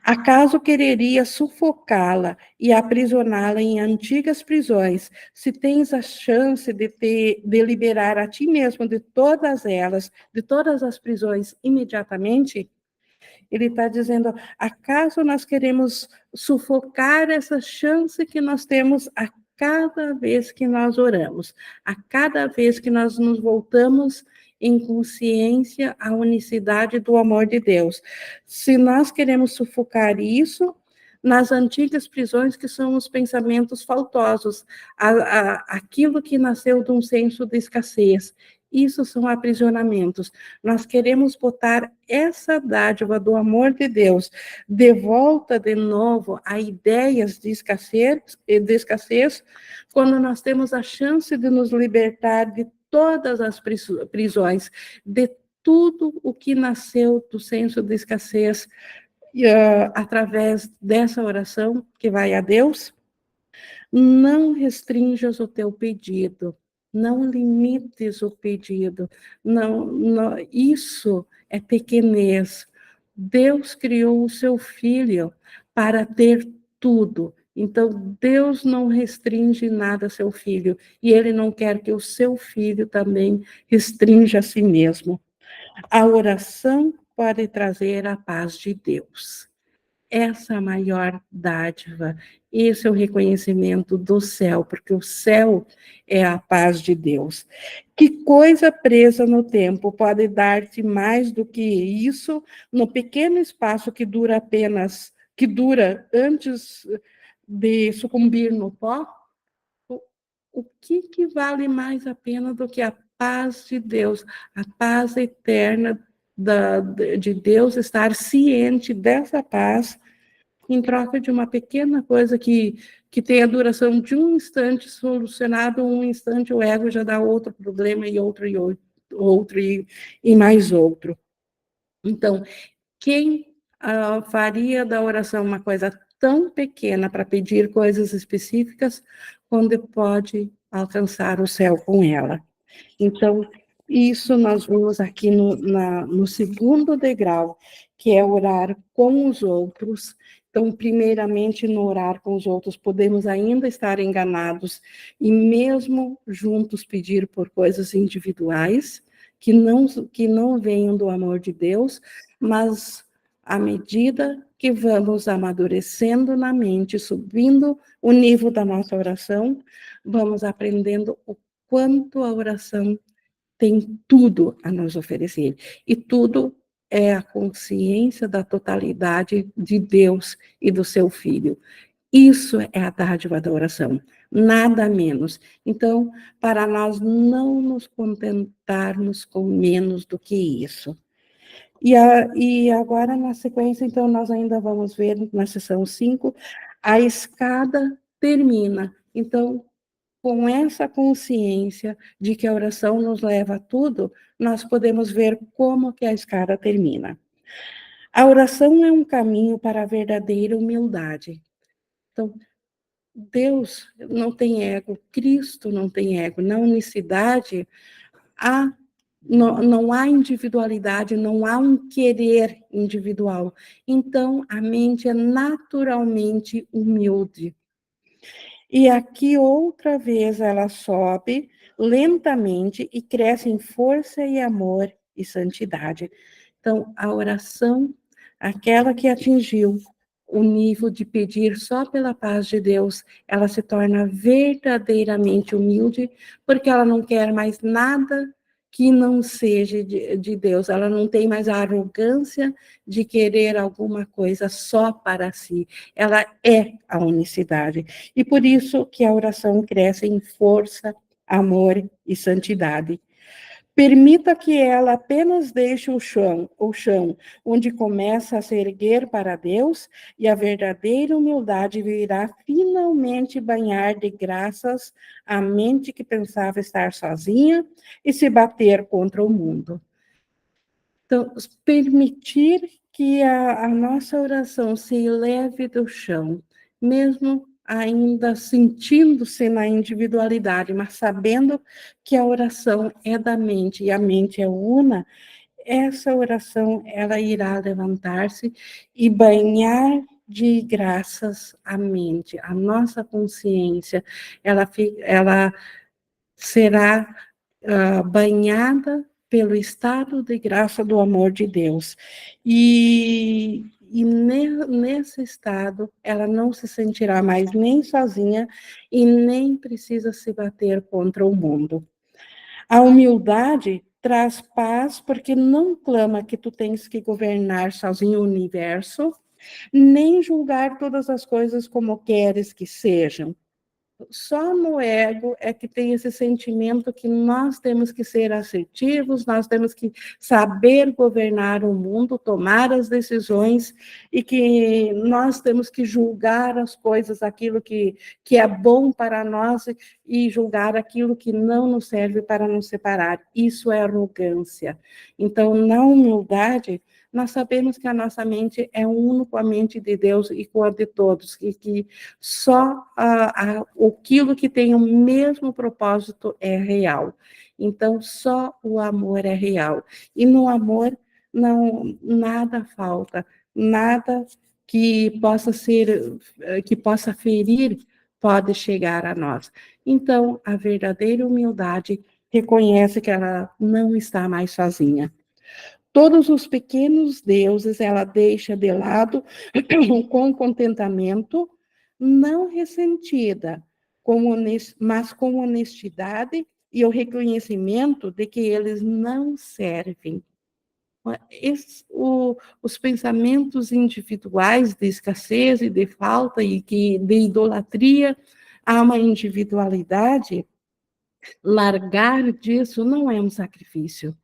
Acaso quereria sufocá-la e aprisioná-la em antigas prisões, se tens a chance de liberar a ti mesmo de todas elas, de todas as prisões imediatamente? Ele está dizendo, acaso nós queremos sufocar essa chance que nós temos a cada vez que nós oramos, a cada vez que nós nos voltamos em consciência à unicidade do amor de Deus. Se nós queremos sufocar isso nas antigas prisões, que são os pensamentos faltosos, aquilo que nasceu de um senso de escassez, isso são aprisionamentos. Nós queremos botar essa dádiva do amor de Deus de volta de novo a ideias de escassez, quando nós temos a chance de nos libertar de todas as prisões, de tudo o que nasceu do senso de escassez, através dessa oração que vai a Deus. Não restrinjas o teu pedido, não limites o pedido, não, isso é pequenez. Deus criou o seu filho para ter tudo. Então, Deus não restringe nada a seu filho, e ele não quer que o seu filho também restrinja a si mesmo. A oração pode trazer a paz de Deus. Essa é a maior dádiva, esse é o reconhecimento do céu, porque o céu é a paz de Deus. Que coisa presa no tempo pode dar-te mais do que isso, no pequeno espaço que dura antes de sucumbir no pó? O que vale mais a pena do que a paz de Deus, a paz eterna de Deus, estar ciente dessa paz em troca de uma pequena coisa que tem a duração de um instante, solucionado um instante, o ego já dá outro problema e outro e mais outro. Então, quem faria da oração uma coisa tão pequena para pedir coisas específicas, quando pode alcançar o céu com ela? Então, isso nós vimos aqui no segundo degrau, que é orar com os outros. Então, primeiramente, no orar com os outros, podemos ainda estar enganados e mesmo juntos pedir por coisas individuais, que não venham do amor de Deus, mas à medida que vamos amadurecendo na mente, subindo o nível da nossa oração, vamos aprendendo o quanto a oração tem tudo a nos oferecer. E tudo é a consciência da totalidade de Deus e do seu Filho. Isso é a dádiva da oração, nada menos. Então, para nós não nos contentarmos com menos do que isso. E agora, na sequência, então, nós ainda vamos ver, na sessão 5, a escada termina. Então, com essa consciência de que a oração nos leva a tudo, nós podemos ver como que a escada termina. A oração é um caminho para a verdadeira humildade. Então, Deus não tem ego, Cristo não tem ego. Na unicidade, há não há individualidade, não há um querer individual. Então, a mente é naturalmente humilde. E aqui, outra vez, ela sobe lentamente e cresce em força e amor e santidade. Então, a oração, aquela que atingiu o nível de pedir só pela paz de Deus, ela se torna verdadeiramente humilde, porque ela não quer mais nada que não seja de Deus. Ela não tem mais a arrogância de querer alguma coisa só para si. Ela é a unicidade. E por isso que a oração cresce em força, amor e santidade. Permita que ela apenas deixe o chão onde começa a se erguer para Deus, e a verdadeira humildade virá finalmente banhar de graças a mente que pensava estar sozinha e se bater contra o mundo. Então, permitir que a nossa oração se eleve do chão, mesmo ainda sentindo-se na individualidade, mas sabendo que a oração é da mente e a mente é una, essa oração ela irá levantar-se e banhar de graças a mente, a nossa consciência, ela será banhada pelo estado de graça do amor de Deus. E nesse estado, ela não se sentirá mais nem sozinha e nem precisa se bater contra o mundo. A humildade traz paz porque não clama que tu tens que governar sozinho o universo, nem julgar todas as coisas como queres que sejam. Só no ego é que tem esse sentimento que nós temos que ser assertivos, nós temos que saber governar o mundo, tomar as decisões, e que nós temos que julgar as coisas, aquilo que é bom para nós, e julgar aquilo que não nos serve para nos separar. Isso é arrogância. Então, na humildade, nós sabemos que a nossa mente é una com a mente de Deus e com a de todos, e que só aquilo que tem o mesmo propósito é real. Então, só o amor é real. E no amor, não, nada falta, nada que possa ferir, pode chegar a nós. Então, a verdadeira humildade reconhece que ela não está mais sozinha. Todos os pequenos deuses ela deixa de lado com contentamento, não ressentida, mas com honestidade e o reconhecimento de que eles não servem. Os pensamentos individuais de escassez e de falta e de idolatria a uma individualidade, largar disso não é um sacrifício.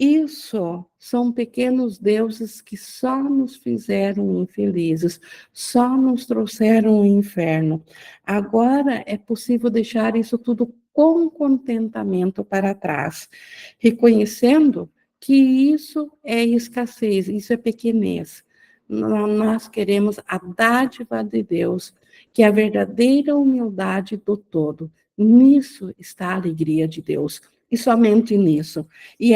Isso são pequenos deuses que só nos fizeram infelizes, só nos trouxeram o inferno. Agora é possível deixar isso tudo com contentamento para trás, reconhecendo que isso é escassez, isso é pequenez. Nós queremos a dádiva de Deus, que é a verdadeira humildade do todo. Nisso está a alegria de Deus, e somente nisso. E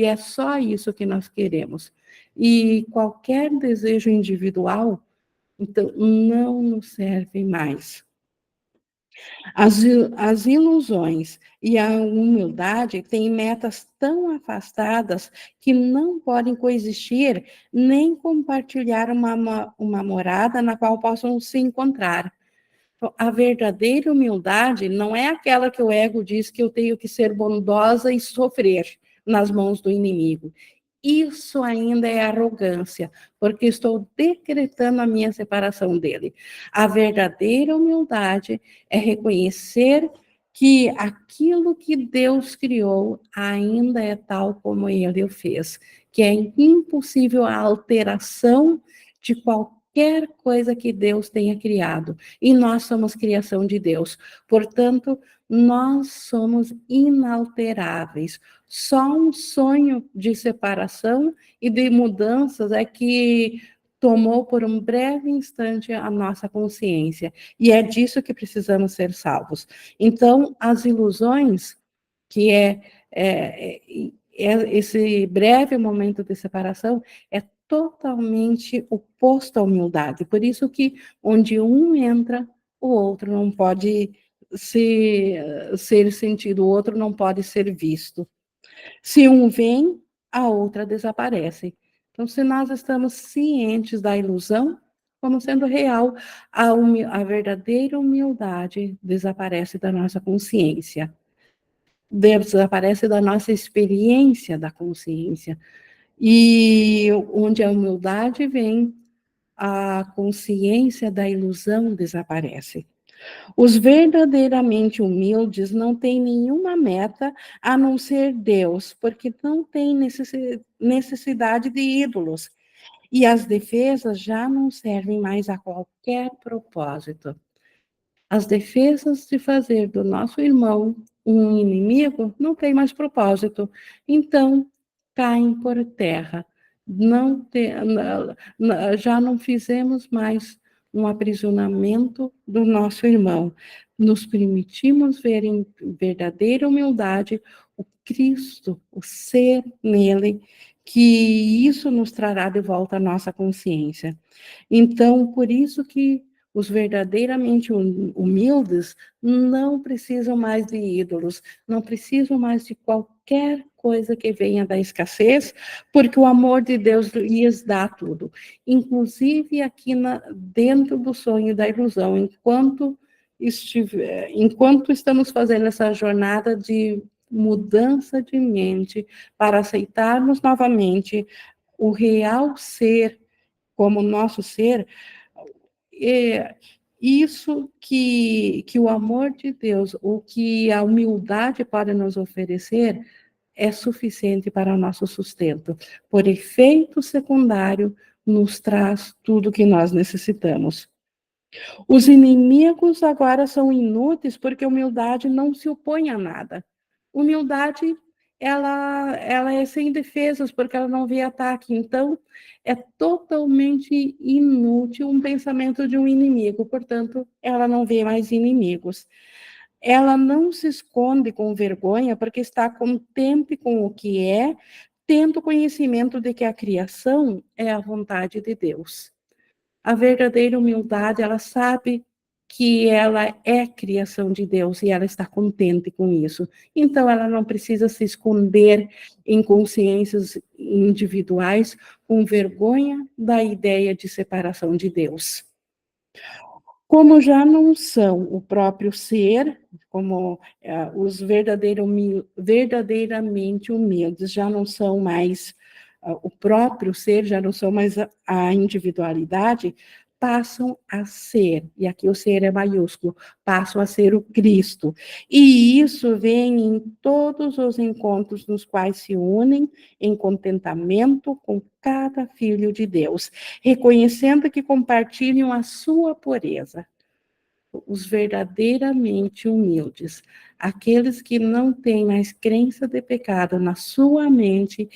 é só isso que nós queremos. E qualquer desejo individual, então, não nos serve mais. As ilusões e a humildade têm metas tão afastadas que não podem coexistir nem compartilhar uma morada na qual possam se encontrar. A verdadeira humildade não é aquela que o ego diz que eu tenho que ser bondosa e sofrer nas mãos do inimigo. Isso ainda é arrogância, porque estou decretando a minha separação dele. A verdadeira humildade é reconhecer que aquilo que Deus criou ainda é tal como ele o fez, que é impossível a alteração de qualquer coisa que Deus tenha criado. E nós somos criação de Deus. Portanto, nós somos inalteráveis. Só um sonho de separação e de mudanças é que tomou por um breve instante a nossa consciência. E é disso que precisamos ser salvos. Então, as ilusões, que esse breve momento de separação é totalmente oposto à humildade. Por isso que onde um entra, o outro não pode ser sentido, o outro não pode ser visto. Se um vem, a outra desaparece. Então, se nós estamos cientes da ilusão, como sendo real, a verdadeira humildade desaparece da nossa consciência, desaparece da nossa experiência da consciência. E onde a humildade vem, a consciência da ilusão desaparece. Os verdadeiramente humildes não têm nenhuma meta a não ser Deus, porque não têm necessidade de ídolos. E as defesas já não servem mais a qualquer propósito. As defesas de fazer do nosso irmão um inimigo não tem mais propósito. Então, caem por terra. Já não fizemos mais um aprisionamento do nosso irmão. Nos permitimos ver em verdadeira humildade o Cristo, o ser nele, que isso nos trará de volta a nossa consciência. Então, por isso que os verdadeiramente humildes não precisam mais de ídolos, não precisam mais de qualquer coisa que venha da escassez, porque o amor de Deus lhes dá tudo. Inclusive aqui dentro do sonho da ilusão, enquanto estamos fazendo essa jornada de mudança de mente para aceitarmos novamente o real ser como nosso ser, isso que o amor de Deus, o que a humildade pode nos oferecer, é suficiente para o nosso sustento. Por efeito secundário, nos traz tudo que nós necessitamos. Os inimigos agora são inúteis porque a humildade não se opõe a nada. Humildade, ela é sem defesas porque ela não vê ataque. Então, é totalmente inútil um pensamento de um inimigo. Portanto, ela não vê mais inimigos. Ela não se esconde com vergonha porque está contente com o que é, tendo conhecimento de que a criação é a vontade de Deus. A verdadeira humildade, ela sabe que ela é criação de Deus e ela está contente com isso. Então, ela não precisa se esconder em consciências individuais com vergonha da ideia de separação de Deus. Como já não são o próprio ser, como os verdadeiramente humildes já não são mais o próprio ser, já não são mais a individualidade, passam a ser, e aqui o ser é maiúsculo, passam a ser o Cristo. E isso vem em todos os encontros nos quais se unem em contentamento com cada filho de Deus, reconhecendo que compartilham a sua pureza. Os verdadeiramente humildes, aqueles que não têm mais crença de pecado na sua mente,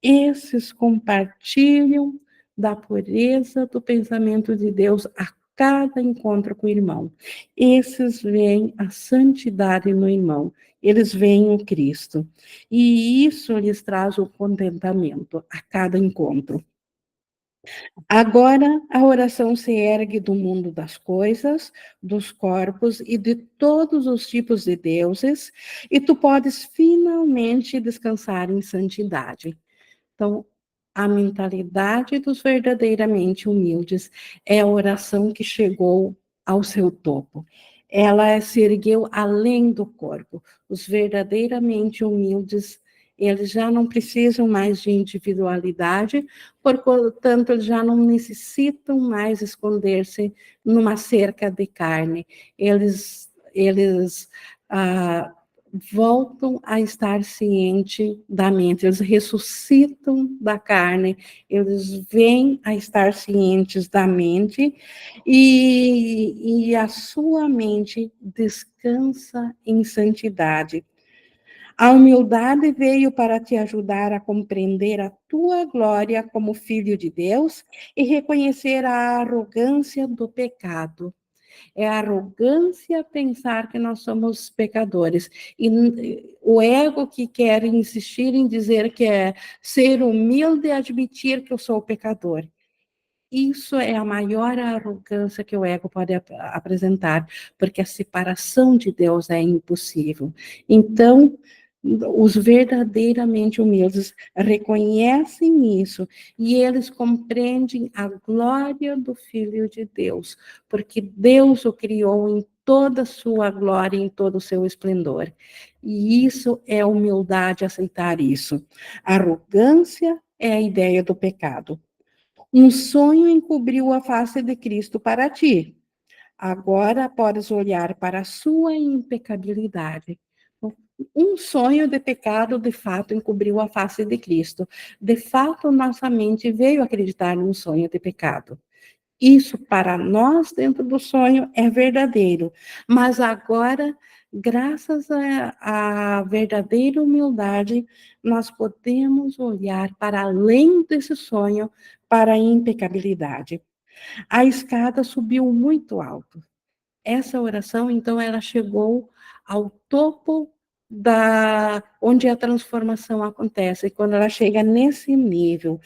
esses compartilham da pureza do pensamento de Deus a cada encontro com o irmão. Esses veem a santidade no irmão, eles veem o Cristo. E isso lhes traz o contentamento a cada encontro. Agora a oração se ergue do mundo das coisas, dos corpos e de todos os tipos de deuses, e tu podes finalmente descansar em santidade. Então, a mentalidade dos verdadeiramente humildes é a oração que chegou ao seu topo. Ela se ergueu além do corpo. Os verdadeiramente humildes, eles já não precisam mais de individualidade, portanto, eles já não necessitam mais esconder-se numa cerca de carne. Eles voltam a estar ciente da mente, eles ressuscitam da carne, eles vêm a estar cientes da mente e a sua mente descansa em santidade. A humildade veio para te ajudar a compreender a tua glória como filho de Deus e reconhecer a arrogância do pecado. É arrogância pensar que nós somos pecadores. E o ego que quer insistir em dizer que é ser humilde e admitir que eu sou pecador. Isso é a maior arrogância que o ego pode apresentar, porque a separação de Deus é impossível. Então, os verdadeiramente humildes reconhecem isso e eles compreendem a glória do Filho de Deus, porque Deus o criou em toda a sua glória, em todo o seu esplendor. E isso é humildade, aceitar isso. Arrogância é a ideia do pecado. Um sonho encobriu a face de Cristo para ti. Agora podes olhar para a sua impecabilidade. Um sonho de pecado, de fato, encobriu a face de Cristo. De fato, nossa mente veio acreditar num sonho de pecado. Isso, para nós, dentro do sonho, é verdadeiro. Mas agora, graças à verdadeira humildade, nós podemos olhar para além desse sonho, para a impecabilidade. A escada subiu muito alto. Essa oração, então, ela chegou ao topo da onde a transformação acontece. Quando ela chega nesse nível,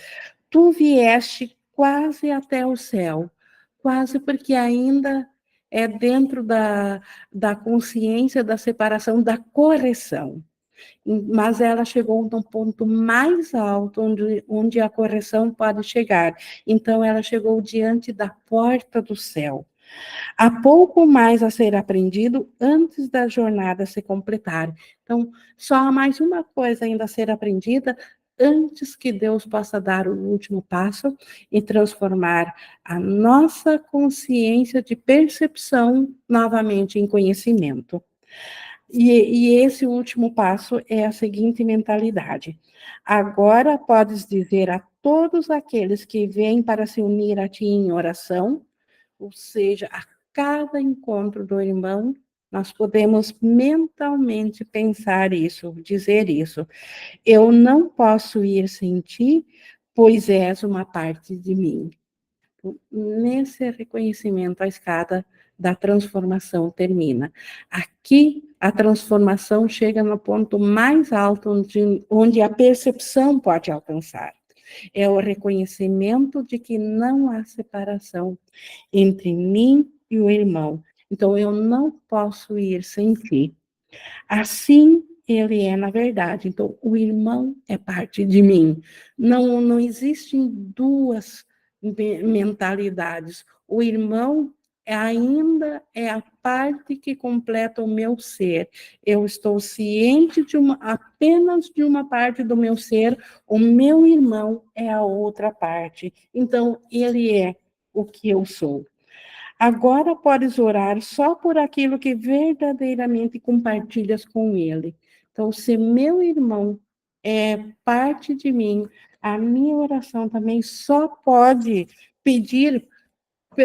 tu vieste quase até o céu, quase porque ainda é dentro da consciência da separação, da correção. Mas ela chegou num ponto mais alto, onde a correção pode chegar. Então, ela chegou diante da porta do céu. Há pouco mais a ser aprendido antes da jornada se completar. Então, só há mais uma coisa ainda a ser aprendida antes que Deus possa dar o último passo e transformar a nossa consciência de percepção novamente em conhecimento. E esse último passo é a seguinte mentalidade. Agora podes dizer a todos aqueles que vêm para se unir a ti em oração, ou seja, a cada encontro do irmão, nós podemos mentalmente pensar isso, dizer isso. Eu não posso ir sem ti, pois és uma parte de mim. Nesse reconhecimento, a escada da transformação termina. Aqui, a transformação chega no ponto mais alto onde a percepção pode alcançar. É o reconhecimento de que não há separação entre mim e o irmão. Então, eu não posso ir sem ti. Assim ele é na verdade. Então, o irmão é parte de mim. Não existem duas mentalidades. O irmão ainda é a parte que completa o meu ser. Eu estou ciente apenas de uma parte do meu ser, o meu irmão é a outra parte. Então, ele é o que eu sou. Agora podes orar só por aquilo que verdadeiramente compartilhas com ele. Então, se meu irmão é parte de mim, a minha oração também só pode pedir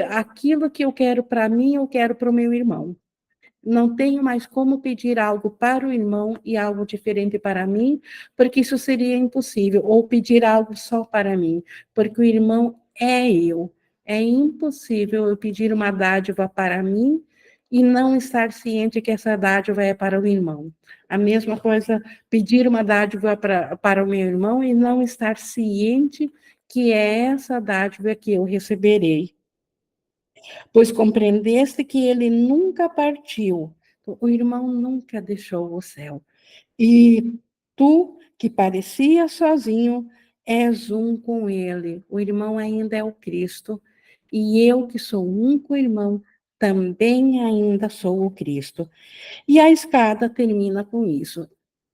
aquilo que eu quero para mim, eu quero para o meu irmão. Não tenho mais como pedir algo para o irmão e algo diferente para mim, porque isso seria impossível, ou pedir algo só para mim, porque o irmão é eu. É impossível eu pedir uma dádiva para mim e não estar ciente que essa dádiva é para o irmão. A mesma coisa, pedir uma dádiva para o meu irmão e não estar ciente que é essa dádiva que eu receberei. Pois compreendeste que ele nunca partiu, o irmão nunca deixou o céu. E tu, que parecia sozinho, és um com ele. O irmão ainda é o Cristo. E eu, que sou um com o irmão, também ainda sou o Cristo. E a escada termina com isso.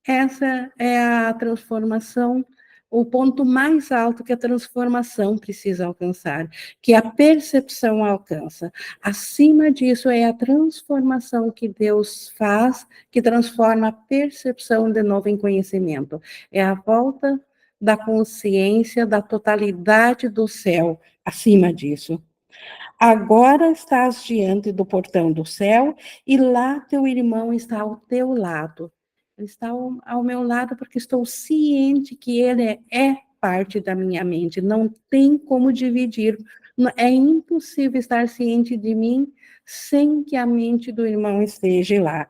Essa é a transformação, o ponto mais alto que a transformação precisa alcançar, que a percepção alcança. Acima disso é a transformação que Deus faz, que transforma a percepção de novo em conhecimento. É a volta da consciência da totalidade do céu acima disso. Agora estás diante do portão do céu e lá teu irmão está ao teu lado. Ele está ao meu lado porque estou ciente que ele é parte da minha mente. Não tem como dividir É impossível estar ciente de mim sem que a mente do irmão esteja lá.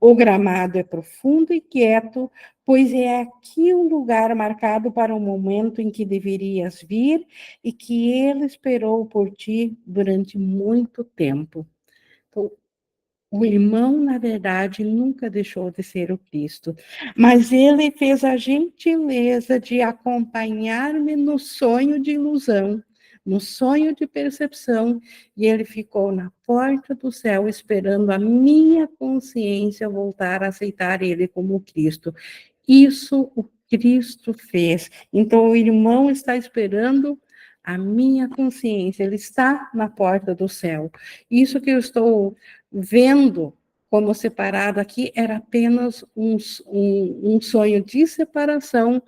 O gramado é profundo e quieto, pois é aqui um lugar marcado para o momento em que deverias vir e que ele esperou por ti durante muito tempo. Então, o irmão, na verdade, nunca deixou de ser o Cristo, mas ele fez a gentileza de acompanhar-me no sonho de ilusão, no sonho de percepção, e ele ficou na porta do céu esperando a minha consciência voltar a aceitar ele como Cristo. Isso o Cristo fez. Então, o irmão está esperando a minha consciência, ele está na porta do céu. Isso que eu estou vendo como separado aqui era apenas um sonho de separação,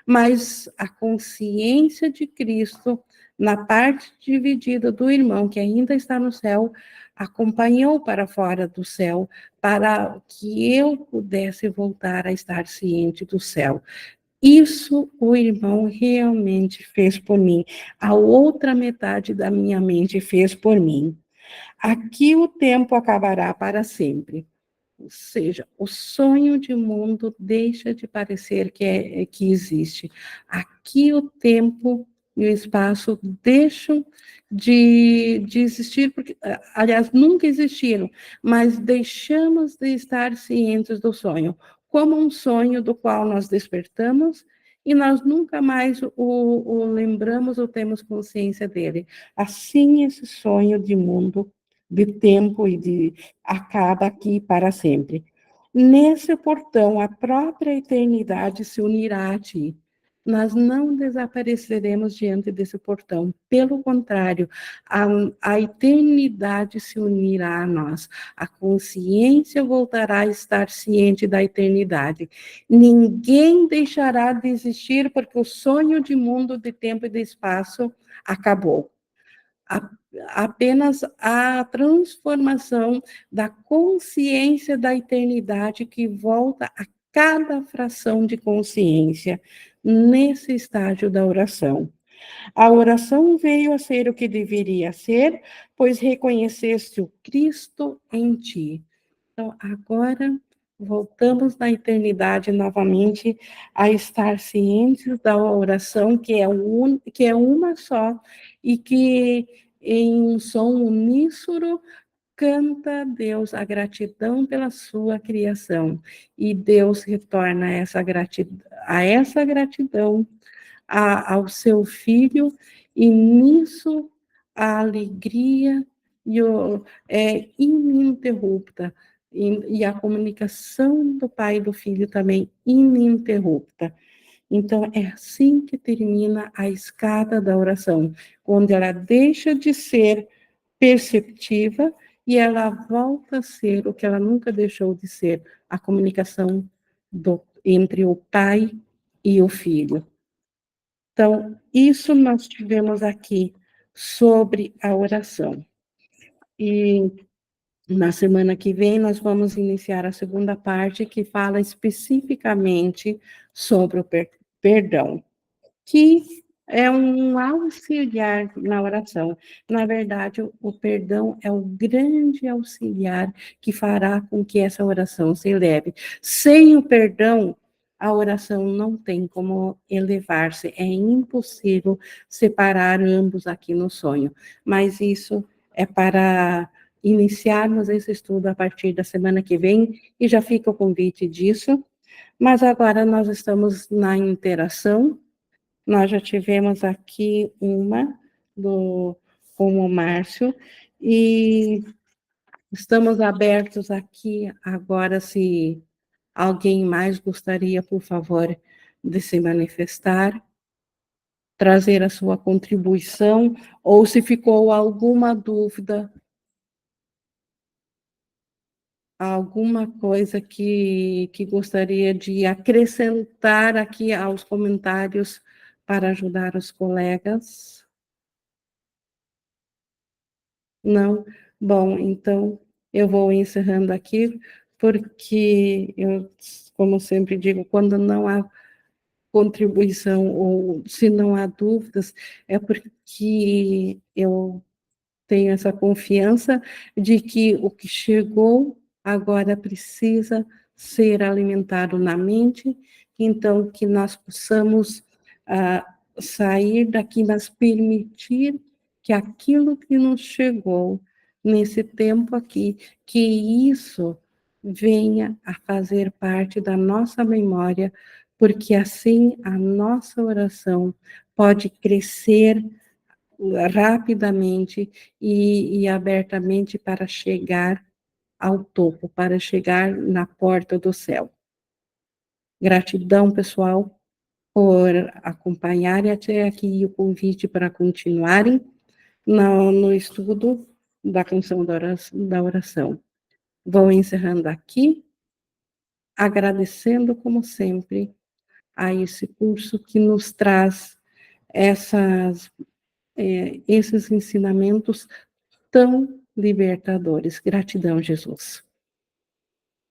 mas a consciência de Cristo, na parte dividida do irmão que ainda está no céu, acompanhou para fora do céu, para que eu pudesse voltar a estar ciente do céu. Isso o irmão realmente fez por mim. A outra metade da minha mente fez por mim. Aqui o tempo acabará para sempre. Ou seja, o sonho de mundo deixa de parecer que existe. Aqui o tempo e o espaço deixam de existir, porque, aliás, nunca existiram, mas deixamos de estar cientes do sonho, como um sonho do qual nós despertamos e nós nunca mais o lembramos ou temos consciência dele. Assim, esse sonho de mundo, de tempo e de acaba aqui para sempre. Nesse portão, a própria eternidade se unirá a ti. Nós não desapareceremos diante desse portão. Pelo contrário, a eternidade se unirá a nós. A consciência voltará a estar ciente da eternidade. Ninguém deixará de existir porque o sonho de mundo, de tempo e de espaço acabou. Apenas a transformação da consciência da eternidade que volta a cada fração de consciência nesse estágio da oração. A oração veio a ser o que deveria ser, pois reconheceste o Cristo em ti. Então, agora voltamos na eternidade novamente a estar cientes da oração que é uma só e que em um som uníssono canta a Deus a gratidão pela sua criação e Deus retorna essa gratidão ao seu filho e nisso a alegria é ininterrupta e a comunicação do pai e do filho também ininterrupta. Então, é assim que termina a escada da oração, quando ela deixa de ser perceptiva e ela volta a ser o que ela nunca deixou de ser, a comunicação entre o pai e o filho. Então, isso nós tivemos aqui sobre a oração. E na semana que vem nós vamos iniciar a segunda parte que fala especificamente sobre o perdão, que é um auxiliar na oração. Na verdade, o perdão é o grande auxiliar que fará com que essa oração se eleve. Sem o perdão, a oração não tem como elevar-se. É impossível separar ambos aqui no sonho. Mas isso é para iniciarmos esse estudo a partir da semana que vem, e já fica o convite disso. Mas agora nós estamos na interação. Nós já tivemos aqui uma com o Márcio, e estamos abertos aqui agora, se alguém mais gostaria, por favor, de se manifestar, trazer a sua contribuição, ou se ficou alguma dúvida, alguma coisa que gostaria de acrescentar aqui aos comentários para ajudar os colegas. Não? Bom, então eu vou encerrando aqui, porque eu, como sempre digo, quando não há contribuição, ou se não há dúvidas, é porque eu tenho essa confiança de que o que chegou agora precisa ser alimentado na mente, então que nós possamos sair daqui, mas permitir que aquilo que nos chegou nesse tempo aqui, que isso venha a fazer parte da nossa memória, porque assim a nossa oração pode crescer rapidamente e abertamente para chegar ao topo, para chegar na porta do céu. Gratidão, pessoal, por acompanharem até aqui, o convite para continuarem no estudo da canção da oração. Vou encerrando aqui, agradecendo, como sempre, a esse curso que nos traz esses ensinamentos tão libertadores. Gratidão, Jesus.